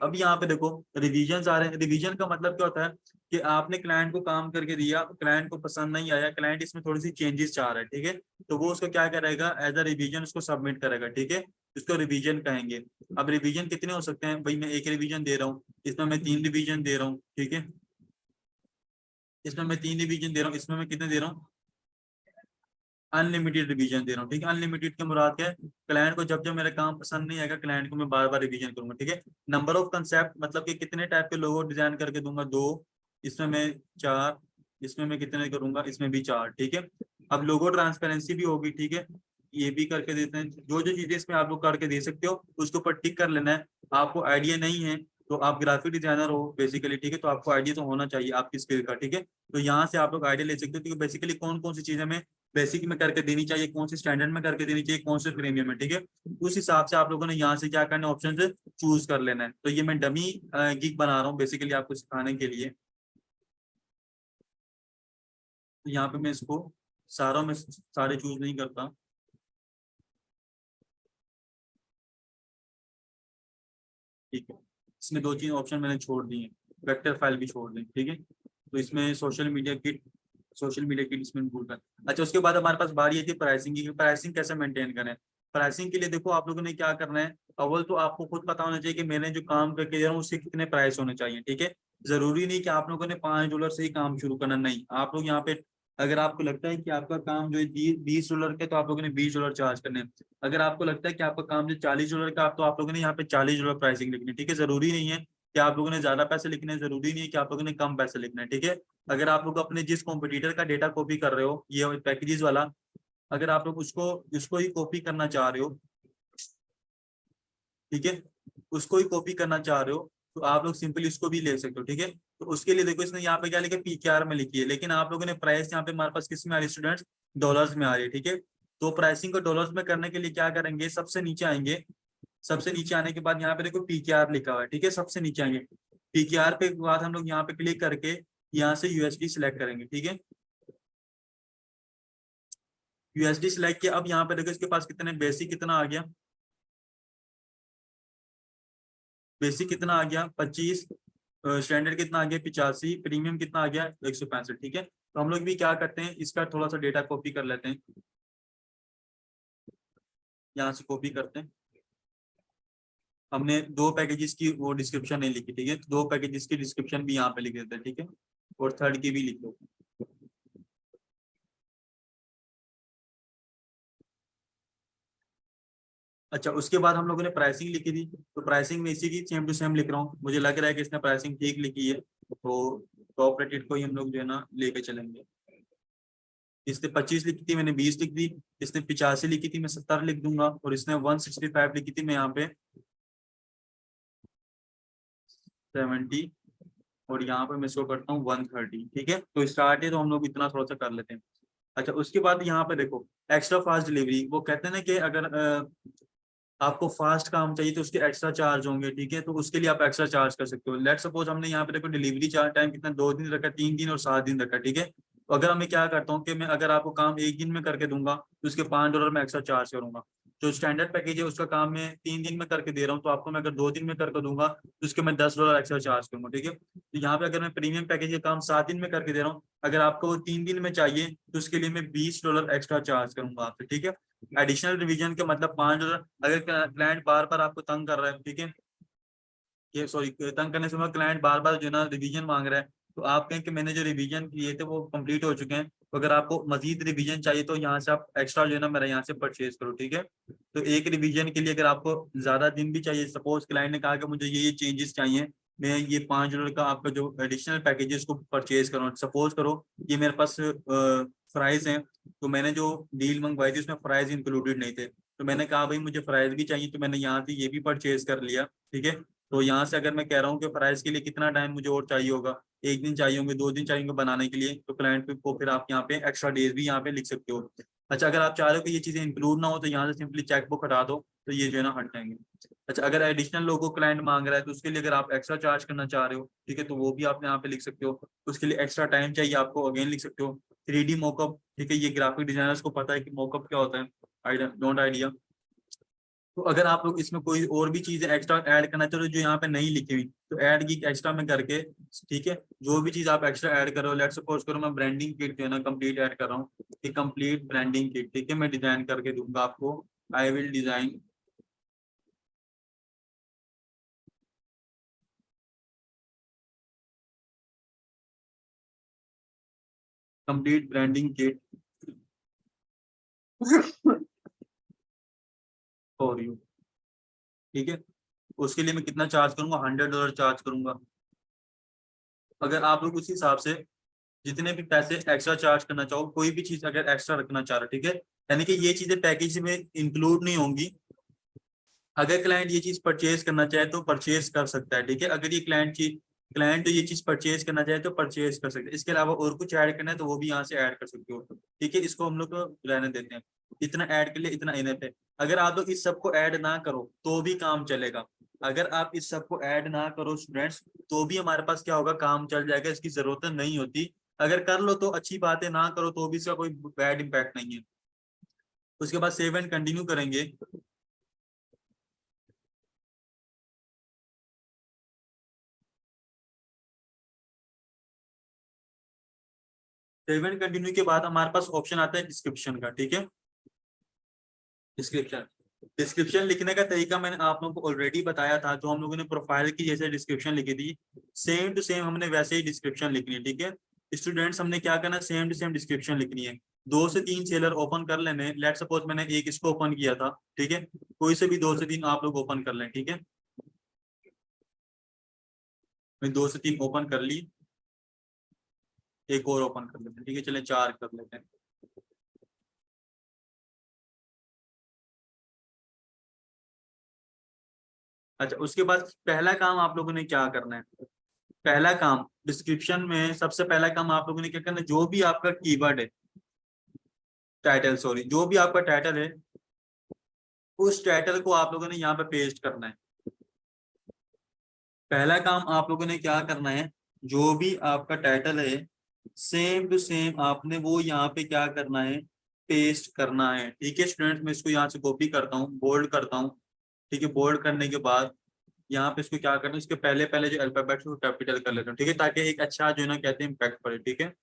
अब यहाँ पे देखो रिवीजन आ रहे हैं। रिवीजन का मतलब क्या होता है कि आपने क्लाइंट को काम करके दिया, क्लाइंट को पसंद नहीं आया, क्लाइंट इसमें थोड़ी सी चेंजेस चाह रहा है, ठीक है, तो वो उसको क्या करेगा, एज अ रिवीजन उसको सबमिट करेगा, ठीक है, इसको रिवीजन कहेंगे। अब रिवीजन कितने हो सकते हैं भाई, मैं एक रिवीजन दे रहा हूँ, इसमें मैं 3 रिवीजन दे रहा हूँ, ठीक है, इसमें मैं 3 रिवीजन दे रहा हूँ, इसमें मैं कितने दे रहा हूँ, अनलिमिटेड रिवीजन दे रहा हूँ, ठीक है। अनलिमिटेड के मुराद क्या है, क्लाइंट को जब जब मेरा काम पसंद नहीं आएगा, क्लाइंट को मैं बार बार रिवीजन करूंगा, ठीक है। नंबर ऑफ कंसेप्ट मतलब कि कितने टाइप के लोगो डिजाइन करके दूंगा, 2, इसमें मैं 4, इसमें मैं कितने करूंगा, इसमें भी 4, ठीक है। अब लोगो ट्रांसपेरेंसी भी होगी, ठीक है, ये भी करके देते हैं। जो जो चीजें इसमें आप लोग करके दे सकते हो उसके ऊपर टिक कर लेना है। आपको आइडिया नहीं है तो आप ग्राफिक डिजाइनर हो बेसिकली, ठीक है, तो आपको आइडिया तो होना चाहिए आपकी स्किल का, ठीक है। तो यहाँ से आप लोग आइडिया ले सकते हो कि बेसिकली कौन कौन सी चीजें में बेसिक में करके देनी चाहिए, कौन सी स्टैंडर्ड में करके देनी चाहिए, कौन से प्रीमियम में, ठीक है। उस हिसाब से आप लोगों ने यहाँ से क्या करना है, ऑप्शन चूज कर लेना है। तो ये मैं डमी गिग बना रहा हूँ बेसिकली आपको सिखाने के लिए। तो यहाँ पे मैं इसको सारों में सारे चूज नहीं करता, ठीक है। इसमें 2 3 ऑप्शन मैंने छोड़ दिए, वेक्टर फाइल भी छोड़ दी, ठीक है। तो इसमें सोशल मीडिया किट इसमें इंक्लूड कर। अच्छा, उसके बाद हमारे पास बारी आती है प्राइसिंग की। प्राइसिंग कैसे मेंटेन करें। प्राइसिंग के लिए देखो आप लोगों ने क्या करना है, अव्वल तो आपको खुद पता होना चाहिए कि मैंने जो काम करके दे रहा हूँ उसके कितने प्राइस होने चाहिए, ठीक है। जरूरी नहीं कि आप लोगों ने $5 से ही काम शुरू करना, नहीं। आप लोग यहाँ पे अगर आपको लगता है कि आपका काम जो है $20 का, तो आप लोगों ने $20 चार्ज करने हैं। अगर आपको लगता है कि आपका काम जो $40 का, तो आप लोगों ने यहाँ पे $40 प्राइसिंग लिखनी है, ठीक है। जरूरी नहीं है कि आप लोगों ने ज्यादा पैसे लिखने हैं, जरूरी नहीं है कि आप लोगों ने कम पैसे लिखने हैं, ठीक है। अगर आप लोग अपने जिस कॉम्पिटिटर का डेटा कॉपी कर रहे हो, ये पैकेजेस वाला, अगर आप लोग उसको उसको ही कॉपी करना चाह रहे हो, ठीक है, उसको ही कॉपी करना चाह रहे हो, तो आप लोग सिंपली इसको भी ले सकते हो, ठीक है। तो उसके लिए देखो इसने यहाँ पे क्या लिखा, PKR में लिखी है, लेकिन आप लोगों ने प्राइस यहाँ पे हमारे पास किस में आ रही है स्टूडेंट्स, डॉलर्स में आ रही है, ठीक है। तो प्राइसिंग को डॉलर्स में करने के लिए क्या करेंगे, सबसे नीचे आएंगे, सबसे नीचे आने के बाद यहाँ पे देखो PKR लिखा हुआ है, ठीक है, सबसे नीचे आएंगे। PKR पे बाद हम लोग यहाँ पे क्लिक करके यहाँ से USD सिलेक्ट करेंगे, ठीक है। USD सिलेक्ट किया, अब यहाँ पे देखो इसके पास कितने, बेसिक कितना आ गया, बेसिक कितना आ गया 25, स्टैंडर्ड कितना आ गया 85, प्रीमियम कितना आ गया 165, ठीक है। तो हम लोग भी क्या करते हैं, इसका थोड़ा सा डेटा कॉपी कर लेते हैं, यहाँ से कॉपी करते हैं। हमने दो पैकेजेस की वो डिस्क्रिप्शन नहीं लिखी, ठीक है, तो दो पैकेजेस की डिस्क्रिप्शन भी यहाँ पे लिख देते हैं, ठीक है, और थर्ड की भी लिख दो। अच्छा, उसके बाद हम लोगों ने प्राइसिंग लिखी थी, तो प्राइसिंग में इसी की सेम टू सेम लिख रहा हूँ, मुझे लग रहा है कि इसने प्राइसिंग ठीक लिखी है, तो टॉप रेटेड को ही हम लोग जो है ना लेके चलेंगे। इसने 25 लिखी थी, मैंने 20 लिख दी। इसने 85 लिखी थी, मैं 70 लिख दूंगा। और इसने 165 लिखी थी, मैं यहाँ पे 70, और यहाँ पे मैं इसको करता हूँ 130, ठीक है। तो स्टार्ट है, तो हम लोग इतना थोड़ा सा कर लेते हैं। अच्छा, उसके बाद यहाँ पे देखो एक्स्ट्रा फास्ट डिलीवरी, वो कहते हैं ना कि अगर आपको फास्ट काम चाहिए तो उसके एक्स्ट्रा चार्ज होंगे, ठीक है, तो उसके लिए आप एक्स्ट्रा चार्ज कर सकते हो। लेट सपोज हमने यहाँ पे देखो डिलीवरी चार्ज टाइम कितना, 2 दिन रखा, 3 दिन और 7 दिन रखा, ठीक है। तो अगर मैं क्या करता हूँ कि मैं अगर आपको काम 1 दिन में करके दूंगा तो उसके $5 मैं एक्स्ट्रा चार्ज करूंगा। जो स्टैंडर्ड पैकेज है उसका काम मैं 3 दिन में करके दे रहा हूँ, तो आपको मैं अगर 2 दिन में करके दूंगा तो उसके मैं $10 एक्स्ट्रा चार्ज करूंगा, ठीक है। तो यहाँ पे अगर मैं प्रीमियम पैकेज का काम 7 दिन में करके दे रहा हूँ, अगर आपको वो 3 दिन में चाहिए तो उसके लिए मैं $20 एक्स्ट्रा चार्ज करूंगा आपसे, ठीक है। एडिशनल रिवीजन का मतलब $5। अगर क्लाइंट बार बार आपको तंग कर रहा है, ठीक है, ये सॉरी तंग करने से क्लाइंट बार बार जो है ना रिवीजन मांग रहा है, तो आप कहें कि मैंने जो रिवीजन किए थे वो कंप्लीट हो चुके हैं, तो अगर आपको मजीद रिवीजन चाहिए तो यहाँ से आप एक्स्ट्रा जो है ना मेरा यहाँ से परचेज करो, ठीक है। तो एक रिवीजन के लिए अगर आपको ज्यादा दिन भी चाहिए, सपोज क्लाइंट ने कहा कि मुझे ये चेंजेस चाहिए, मैं ये $5 का आपका जो एडिशनल पैकेज है उसको परचेज करूँ, सपोज करो ये मेरे पास फ्राइज हैं, तो मैंने जो डील मंगवाई थी उसमें फ्राइज इंक्लूडेड नहीं थे, तो मैंने कहा भाई मुझे फ्राइज भी चाहिए, तो मैंने यहाँ से ये भी परचेज कर लिया, ठीक है। तो यहाँ से अगर मैं कह रहा हूँ कि प्राइस के लिए कितना टाइम मुझे और चाहिए होगा, 1 दिन चाहिए होंगे, 2 दिन चाहिए होंगे बनाने के लिए, तो क्लाइंट को फिर आप यहाँ पे एक्स्ट्रा डेज भी यहाँ पे लिख सकते हो। अच्छा, अगर आप चाह रहे हो कि ये चीजें इंक्लूड ना हो तो यहाँ से सिंपली चेकबुक हटा दो, तो ये जो है ना हट जाएंगे। अच्छा, अगर एडिशनल लोगो क्लाइंट मांग रहा है तो उसके लिए अगर आप एक्स्ट्रा चार्ज करना चाह रहे हो, ठीक है, तो वो भी आप यहाँ पे लिख सकते हो। उसके लिए एक्स्ट्रा टाइम चाहिए आपको, अगेन लिख सकते हो। 3D मॉकअप, ठीक है, ये ग्राफिक डिजाइनर्स को पता है कि मॉकअप क्या होता है, आइडिया डोंट आइडिया। तो अगर आप लोग इसमें कोई और भी चीजें एक्स्ट्रा ऐड करना चाहते हो जो यहाँ पे नहीं लिखी हुई, तो ऐड की एक्स्ट्रा में करके, ठीक है, जो भी चीज आप एक्स्ट्रा ऐड करो, लेट सपोज करो मैं ब्रांडिंग किट जो है ना कंप्लीट ऐड कर रहा हूँ, कि कंप्लीट ब्रांडिंग किट, ठीक है, मैं डिजाइन करके दूंगा आपको, I will design complete branding kit for you, ठीक है। उसके लिए मैं कितना चार्ज करूंगा, $100 चार्ज करूंगा। अगर आप लोग उसी हिसाब से जितने भी पैसे एक्स्ट्रा चार्ज करना चाहो, कोई भी चीज अगर एक्स्ट्रा रखना चाह रहे हो, ठीक है, यानी कि ये चीजें पैकेज में इंक्लूड नहीं होंगी, अगर क्लाइंट ये चीज परचेज करना चाहे तो परचेज कर सकता है, ठीक है। अगर ये क्लाइंट ये चीज परचेज करना चाहे तो परचेज कर सकते हैं। इसके अलावा और कुछ ऐड करना है तो वो भी यहाँ से ऐड कर सकते हो, ठीक है। इसको हम लोग को रहने देते हैं, इतना ऐड कर लिए, इतना इनफ है। अगर आप लोग इस सबको ऐड ना करो तो भी काम चलेगा, अगर आप इस सबको ऐड ना करो स्टूडेंट्स, तो भी हमारे पास क्या होगा, काम चल जाएगा, इसकी जरूरत नहीं होती। अगर कर लो तो अच्छी बात है, ना करो तो भी इसका कोई बैड इम्पैक्ट नहीं है। उसके बाद सेव एंड कंटिन्यू करेंगे। सेव एंड कंटिन्यू के बाद हमारे पास ऑप्शन आता है डिस्क्रिप्शन का, ठीक है। डिस्क्रिप्शन, डिस्क्रिप्शन लिखने का तरीका मैंने आप लोगों को ऑलरेडी बताया था, जो हम लोगों ने प्रोफाइल की जैसे डिस्क्रिप्शन लिखी थी, सेम टू सेम हमने वैसे ही डिस्क्रिप्शन लिखनी है, ठीक है। स्टूडेंट्स हमने क्या करना, सेम टू सेम डिस्क्रिप्शन लिखनी है। 2 से 3 सेलर ओपन कर लेने, लेट सपोज मैंने एक इसको ओपन किया था, ठीक है, कोई से भी 2 से 3 आप लोग ओपन कर लें, ठीक है। मैं 2 से 3 ओपन कर ली, एक और ओपन कर लेते हैं, ठीक है, चले 4 कर लेते हैं। अच्छा, उसके बाद पहला काम आप लोगों ने क्या करना है, पहला काम डिस्क्रिप्शन में सबसे पहला काम आप लोगों ने क्या करना है, जो भी आपका कीवर्ड है, टाइटल सॉरी, जो भी आपका टाइटल है उस टाइटल को आप लोगों ने यहाँ पे पेस्ट करना है। पहला काम आप लोगों ने क्या करना है, जो भी आपका टाइटल है सेम टू सेम आपने वो यहाँ पे क्या करना है, पेस्ट करना है। ठीक है स्टूडेंट, मैं इसको यहाँ से कॉपी करता हूँ, बोल्ड करता हूँ। ठीक है, बोल्ड करने के बाद यहाँ पे इसको क्या करना है, इसके पहले पहले जो अल्फाबेट है वो कैपिटल कर लेता हूँ। ठीक है, ताकि एक अच्छा जो है ना कहते हैं इम्पैक्ट पड़े। ठीक है,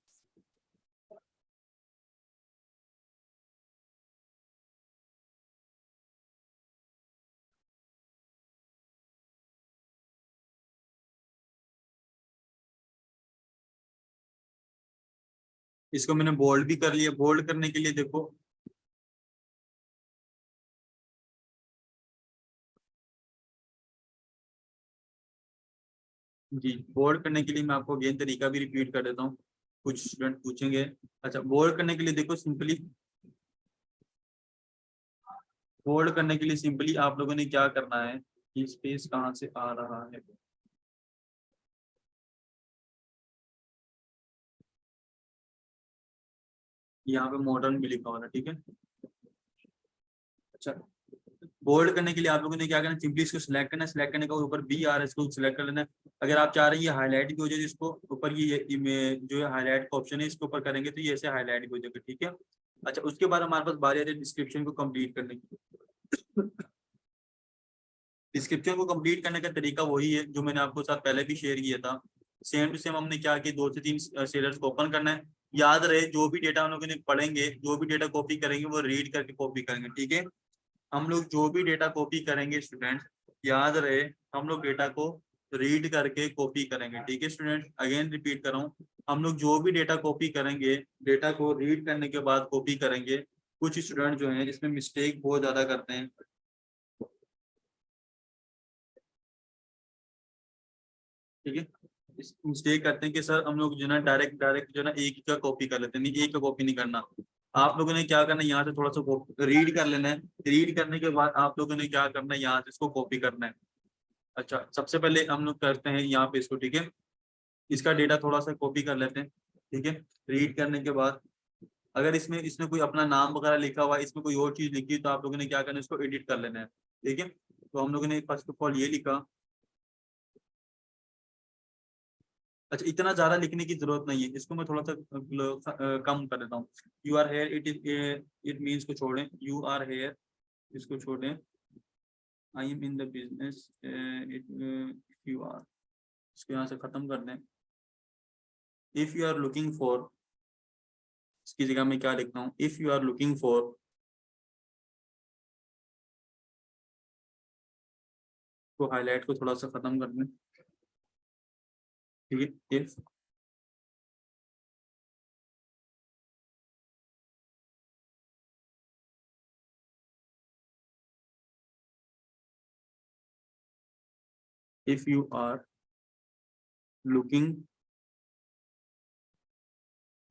इसको मैंने बोल्ड भी कर लिया। बोल्ड करने के लिए देखो, जी बोल्ड करने के लिए मैं आपको अगेन तरीका भी रिपीट कर देता हूँ, कुछ स्टूडेंट पूछेंगे। अच्छा, बोल्ड करने के लिए देखो सिंपली, बोल्ड करने के लिए सिंपली आप लोगों ने क्या करना है, ये स्पेस कहाँ से आ रहा है, यहाँ पे मॉडर्न भी लिखा हुआ है। ठीक है, अच्छा बोल्ड करने के लिए आप लोगों ने क्या करना है, सिंपली इसको सिलेक्ट करना है, सिलेक्ट करने के बाद ऊपर बी आ रहा है इसको सिलेक्ट कर लेना है। अगर आप चाह रहे हैं ये हाईलाइट भी हो जाए, इसको ऊपर ये जो है हाईलाइट का ऑप्शन है इसके ऊपर करेंगे तो ये ऐसे हाईलाइट भी हो जाएगा। ठीक है, अच्छा उसके बाद हमारे पास बारी आती है डिस्क्रिप्शन को कंप्लीट करने की। डिस्क्रिप्शन को कंप्लीट करने का तरीका वही है जो मैंने आपको साथ पहले भी शेयर किया था। सेम टू सेम हमने क्या किया, 2 से 3 शेयर्स को ओपन करना है। याद रहे जो भी डेटा हम लोगों ने पढ़ेंगे, जो भी डेटा कॉपी करेंगे वो रीड करके कॉपी करेंगे। ठीक है, हम लोग जो भी डेटा कॉपी करेंगे स्टूडेंट, याद रहे हम लोग डेटा को रीड करके कॉपी करेंगे। ठीक है स्टूडेंट, अगेन रिपीट कर रहा हूँ, हम लोग जो भी डेटा कॉपी करेंगे डेटा को रीड करने के बाद कॉपी करेंगे। कुछ स्टूडेंट जो हैं इसमें मिस्टेक बहुत ज्यादा करते हैं। ठीक है, इस मिस्टेक करते हैं कि सर हम लोग जो है ना डायरेक्ट डायरेक्ट जो है ना एक ही का कॉपी कर लेते हैं, नहीं एक का कॉपी नहीं करना। आप लोगों ने क्या करना है, यहाँ से थोड़ा सा रीड कर लेना है। रीड करने के बाद आप लोगों ने क्या करना है, यहाँ से इसको कॉपी करना है। अच्छा, सबसे पहले हम लोग करते हैं यहाँ पे इसको। ठीक है, इसका डेटा थोड़ा सा कॉपी कर लेते हैं। ठीक है, रीड करने के बाद अगर इसमें इसने कोई अपना नाम वगैरह लिखा हुआ है, इसमें कोई और चीज लिखी है, तो आप लोगों ने क्या करना है, इसको एडिट कर लेना है। ठीक है, तो हम लोगों ने फर्स्ट ऑफ ऑल ये लिखा। अच्छा, इतना ज्यादा लिखने की जरूरत नहीं है, इसको मैं थोड़ा सा कम कर देता हूँ। You are here, it means को छोड़ें, यू आर हेयर इसको छोड़ें, I am in the business, it you are, इसको यहाँ से खत्म कर दें। If you are looking for, इसकी जगह मैं क्या लिखता हूँ, if you are looking for, तो हाईलाइट को थोड़ा सा खत्म कर दें। ठीक है, if you are looking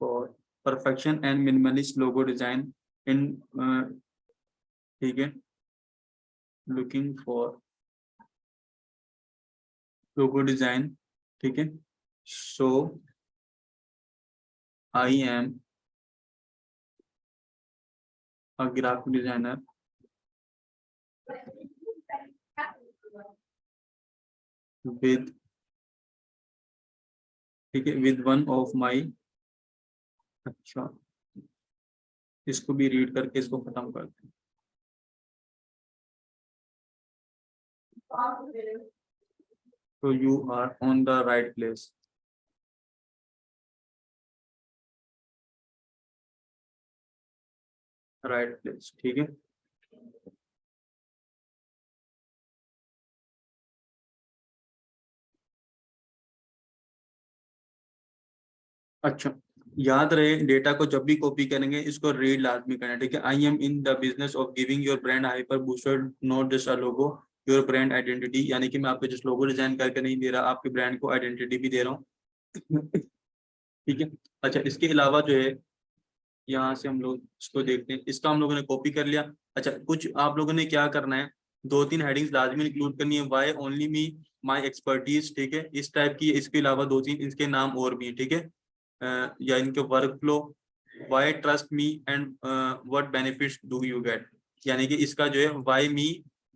for perfection and minimalist logo design in ठीक है, looking for logo design, ठीक है, so I am a graphic designer with, ठीक है, with one of my, अच्छा इसको भी रीड करके इसको खत्म करते हैं। तो you are on the right place, right place. ठीक है, अच्छा याद रहे डेटा को जब भी कॉपी करेंगे इसको रीड लाजमी करना है। ठीक है, आई am in the business of giving your brand hyper boosted, not just a logo, your brand identity, यानी कि मैं आपको जस्ट लोगो डिजाइन करके नहीं दे रहा, आपके ब्रांड को आइडेंटिटी भी दे रहा हूँ। ठीक है, अच्छा इसके अलावा जो है यहाँ से हम लोग इसको देखते हैं, इसका हम लोगों ने कॉपी कर लिया। अच्छा, कुछ आप लोगों ने क्या करना है, 2-3 हेडिंग्स लाजमी इंक्लूड करनी है। Why only me, my expertise, ठीक है, इस टाइप की। इसके अलावा 2-3 इसके नाम और भी, ठीक है, या इनके work flow, why trust me and what benefits do you get, यानी कि इसका जो है why me,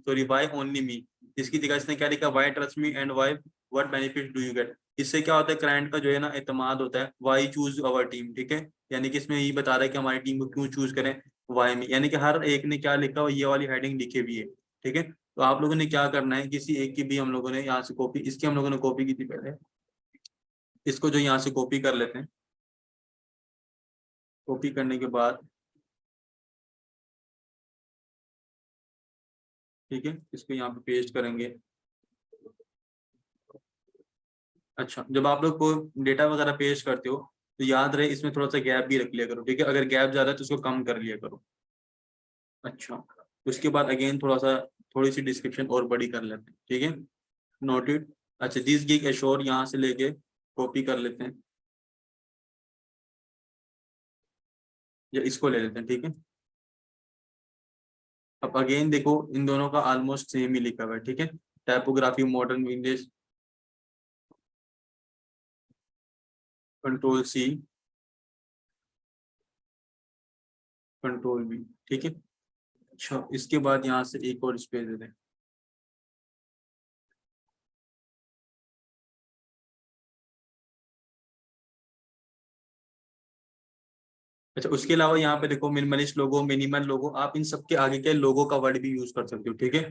sorry why only me, इसकी जगह इसने क्या लिखा, why trust me and why what benefits do you get. इससे क्या होता है, क्लाइंट का जो है ना एतमाद होता है, वाई चूज अवर टीम, ठीक है, यानी कि इसमें यही बता रहा है कि हमारी टीम को क्यों चूज करें, वाई में, यानी कि हर एक ने क्या लिखा, ये वाली हेडिंग लिखी हुई है, ठीक है। तो आप लोगों ने क्या करना है, किसी एक की भी हम लोगों ने यहाँ से कॉपी, इसकी हम लोगों ने कॉपी की थी पहले, इसको जो यहाँ से कॉपी कर लेते हैं। कॉपी करने के बाद, ठीक है, इसको यहाँ पे पेस्ट करेंगे। अच्छा, जब आप लोग को डेटा वगैरह पेस्ट करते हो तो याद रहे इसमें थोड़ा सा गैप भी रख लिया करो, ठीक है, अगर गैप ज्यादा है तो उसको कम कर लिया करो। अच्छा, उसके बाद अगेन थोड़ा सा, थोड़ी सी डिस्क्रिप्शन और बड़ी कर लेते हैं, ठीक है, नोटेड। अच्छा, दिस गिग एश्योर यहाँ से लेके कॉपी कर लेते हैं, या इसको ले लेते हैं, ठीक है। अब अगेन देखो इन दोनों का ऑलमोस्ट सेम ही लिखा हुआ है, ठीक है, typography modern English, control C, control B, ठीक है। अच्छा, इसके बाद यहाँ से एक और स्पेस दे दें। अच्छा, उसके अलावा यहाँ पे देखो मिनिमलिस्ट लोगो, मिनिमल लोगो, आप इन सबके आगे के लोगो का वर्ड भी यूज कर सकते हो, ठीक है।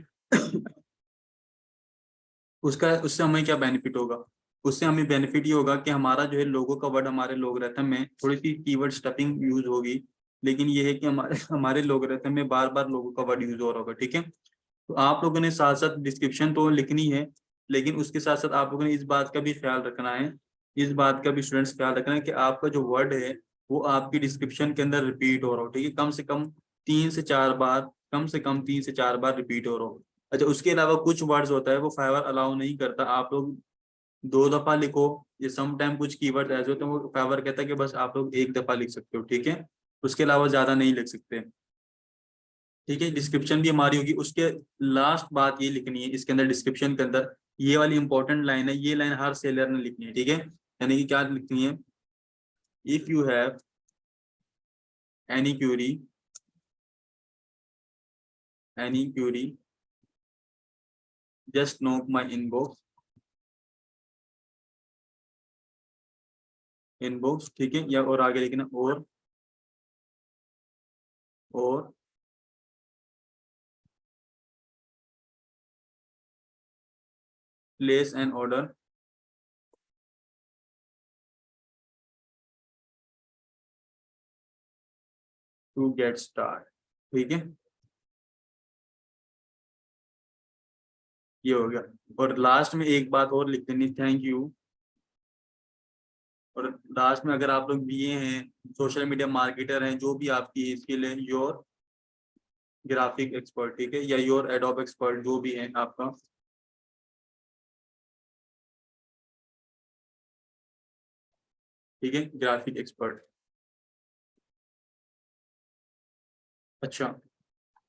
उसका, उससे हमें क्या बेनिफिट होगा, उससे हमें बेनिफिट ये होगा कि हमारा जो है लोगो का वर्ड, हमारे लोगरिथम में थोड़ी सी कीवर्ड स्टफिंग यूज होगी, लेकिन ये है कि हमारे हमारे लोगरिथम में बार बार लोगो का वर्ड यूज हो रहा होगा, ठीक है। तो आप लोगों ने साथ साथ डिस्क्रिप्शन तो लिखनी है, लेकिन उसके साथ साथ आप लोगों ने इस बात का भी ख्याल रखना है, इस बात का भी स्टूडेंट्स ख्याल रखना है कि आपका जो वर्ड है वो आपकी डिस्क्रिप्शन के अंदर रिपीट हो रहा हो, ठीक है, कम से कम 3 से 4 बार, कम से कम 3 से 4 बार रिपीट हो रहा हो। अच्छा, उसके अलावा कुछ वर्ड्स होता है वो फाइवर अलाउ नहीं करता, आप लोग 2 दफा लिखो, ये सम टाइम कुछ कीवर्ड ऐसे होते हैं वो फाइवर कहता है कि बस आप लोग 1 दफा लिख सकते हो, ठीक है, उसके अलावा ज्यादा नहीं लिख सकते, ठीक है। डिस्क्रिप्शन भी हमारी होगी, उसके लास्ट बात ये लिखनी है इसके अंदर, डिस्क्रिप्शन के अंदर ये वाली इंपॉर्टेंट लाइन है, ये लाइन हर सेलर ने लिखनी है, ठीक है, यानी कि क्या लिखनी है, if you have any query, any query just note my inbox, inbox, ठीक है, या और आगे लिखना और place an order to get start, ठीक है, ये हो गया। और लास्ट में एक बात और लिख देनी, थैंक यू। और लास्ट में अगर आप लोग बीए हैं, सोशल मीडिया मार्केटर हैं, जो भी आपकी स्किल है, योर ग्राफिक एक्सपर्ट, ठीक है, या योर एडोब एक्सपर्ट, जो भी है आपका, ठीक है, ग्राफिक एक्सपर्ट। अच्छा,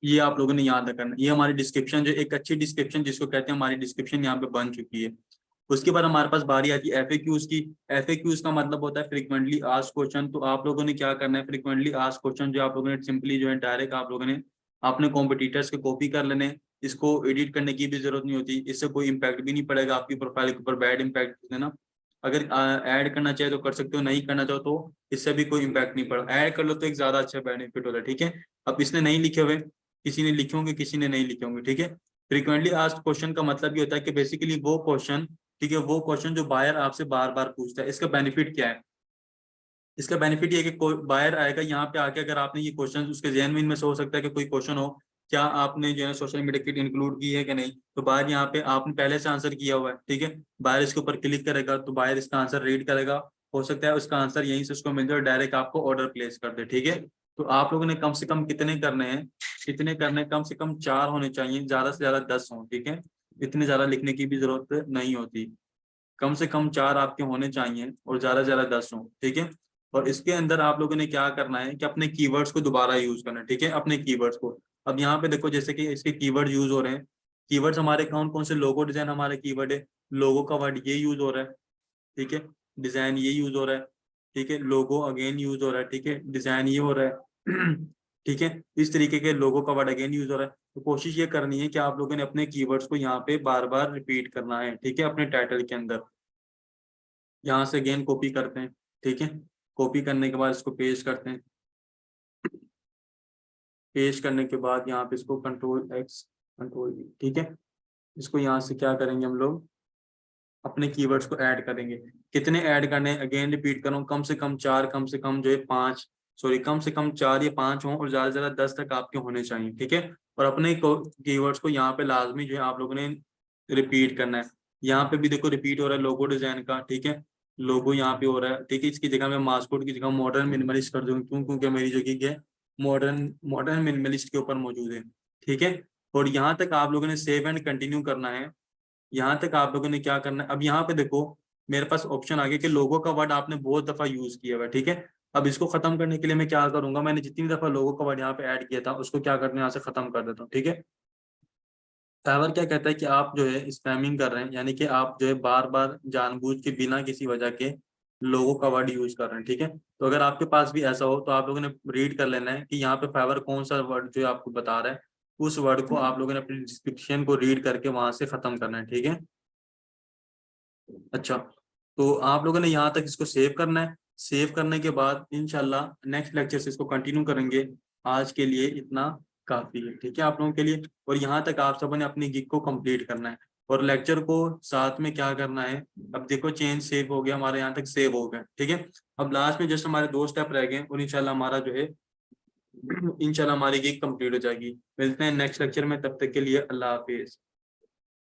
ये आप लोगों ने याद रखना, ये हमारी डिस्क्रिप्शन, जो एक अच्छी डिस्क्रिप्शन जिसको कहते हैं, हमारी डिस्क्रिप्शन यहाँ पे बन चुकी है। उसके बाद हमारे पास बारी आती है एफएक्यूज की। एफएक्यूज का मतलब होता है फ्रीक्वेंटली आस्क्ड क्वेश्चन। तो आप लोगों ने क्या करना है, फ्रीक्वेंटली आस्क्ड क्वेश्चन जो आप लोगों ने सिंपली जो है डायरेक्ट आप लोगों ने अपने कॉम्पिटिटर्स के कॉपी कर लेने, इसको एडिट करने की भी जरूरत नहीं होती, इससे कोई इम्पैक्ट भी नहीं पड़ेगा आपकी प्रोफाइल के ऊपर, बैड इम्पैक्ट देना। अगर ऐड करना चाहे तो कर सकते हो, नहीं करना चाहो तो इससे भी कोई इम्पैक्ट नहीं पड़ा, ऐड कर लो तो एक ज्यादा अच्छा बेनिफिट होता है, ठीक है। अब इसने नहीं लिखे हुए, किसी ने लिखे होंगे, किसी ने नहीं लिखे होंगे, ठीक है। फ्रीक्वेंटली आस्क्ड क्वेश्चन का मतलब ये होता है कि बेसिकली वो क्वेश्चन, ठीक है, वो क्वेश्चन जो बायर आपसे बार बार पूछता है। इसका बेनिफिट क्या है, इसका बेनिफिट ये है कि कोई बायर आएगा यहाँ पे आके, अगर आपने ये क्वेश्चन उसके जहन में इनमें से हो सकता है कि कोई क्वेश्चन हो, क्या आपने जो है सोशल मीडिया किट इंक्लूड की है कि नहीं, तो बायर यहाँ पे आपने पहले से आंसर किया हुआ है, ठीक है, बायर इसके ऊपर क्लिक करेगा तो बायर इसका आंसर रीड करेगा, हो सकता है उसका आंसर यहीं से उसको मिल जाए और डायरेक्ट आपको ऑर्डर प्लेस कर दे, ठीक है। तो आप लोगों ने कम से कम कितने करने हैं, कितने करने, कम से कम 4 होने चाहिए, ज्यादा से ज्यादा 10 हो, ठीक है, इतने ज्यादा लिखने की भी जरूरत नहीं होती, कम से कम 4 आपके होने चाहिए और ज्यादा से ज्यादा 10 हो, ठीक है। और इसके अंदर आप लोगों ने क्या करना है कि अपने कीवर्ड्स को दोबारा यूज करना है, ठीक है, अपने कीवर्ड्स को। अब यहाँ पे देखो जैसे कि इसके कीवर्ड यूज हो रहे हैं, कीवर्ड्स हमारे कौन कौन से, लोगो डिजाइन हमारा कीवर्ड है, लोगो का वर्ड ये यूज हो रहा है, ठीक है, डिजाइन ये यूज हो रहा है, ठीक है, लोगो अगेन यूज हो रहा है, ठीक है, डिजाइन ये हो रहा है ठीक है, इस तरीके के लोगो का वर्ड अगेन यूज हो रहा है। तो कोशिश ये करनी है कि आप लोगों ने अपने कीवर्ड्स को यहाँ पे बार बार रिपीट करना है, ठीक है, अपने टाइटल के अंदर। यहाँ से अगेन कॉपी करते हैं, ठीक है, कॉपी करने के बाद इसको पेस्ट करते हैं, पेस्ट करने के बाद यहाँ पे इसको कंट्रोल एक्स कंट्रोल वी, ठीक है, इसको यहाँ से क्या करेंगे हम लोग, अपने कीवर्ड्स को ऐड करेंगे। कितने ऐड करने, अगेन रिपीट करूँ, कम से कम 4, कम से कम जो है 5, सॉरी कम से कम 4 या 5 हों और ज्यादा से ज्यादा 10 तक आपके होने चाहिए, ठीक है। और अपने कीवर्ड्स को यहाँ पे लाजमी जो है आप लोगों ने रिपीट करना है। यहाँ पे भी देखो रिपीट हो रहा है लोगो डिजाइन का, ठीक है, लोगो यहाँ पे हो रहा है, ठीक है, इसकी जगह मैं मास्कोट की जगह मॉडर्न मिनिमलिस्ट कर दूंगा, क्यों, क्योंकि मेरी जो गिग है मॉडर्न मॉडर्न मिनिमलिस्ट के ऊपर मौजूद है, ठीक है। और यहाँ तक आप लोगों ने सेव एंड कंटिन्यू करना है। यहाँ तक आप लोगों ने क्या करना है, अब यहाँ पे देखो मेरे पास ऑप्शन आ गया कि लोगो का वर्ड आपने बहुत दफा यूज किया हुआ है, ठीक है। अब इसको खत्म करने के लिए मैं क्या करूंगा, मैंने जितनी दफा लोगो का वर्ड यहाँ पे ऐड किया था उसको क्या करना है, यहाँ से खत्म कर देता हूँ, ठीक है। फाइवर क्या कहता है कि आप जो है स्पैमिंग कर रहे हैं, यानी कि आप जो है बार बार जानबूझ के बिना किसी वजह के लोगों का वर्ड यूज कर रहे हैं, ठीक है। तो अगर आपके पास भी ऐसा हो तो आप लोगों ने रीड कर लेना है कि यहाँ पे फाइवर कौन सा वर्ड जो है आपको बता रहा है, उस वर्ड को आप लोगों ने अपनी डिस्क्रिप्शन को रीड करके वहां से खत्म करना है, ठीक है। अच्छा, तो आप लोगों ने यहाँ तक इसको सेव करना है। सेव करने के बाद इंशाल्लाह नेक्स्ट लेक्चर से इसको कंटिन्यू करेंगे। आज के लिए इतना काफी है, ठीक है, आप लोगों के लिए। और यहाँ तक आप सबों ने अपनी गिग को कंप्लीट करना है और लेक्चर को साथ में क्या करना है। अब देखो चेंज सेव हो गया, हमारे यहाँ तक सेव हो गया, ठीक है। अब लास्ट में जस्ट हमारे 2 स्टेप रह गए और इंशाल्लाह हमारा जो है इंशाल्लाह हमारी गिग कंप्लीट हो जाएगी। मिलते हैं नेक्स्ट लेक्चर में, तब तक के लिए अल्लाह हाफिज।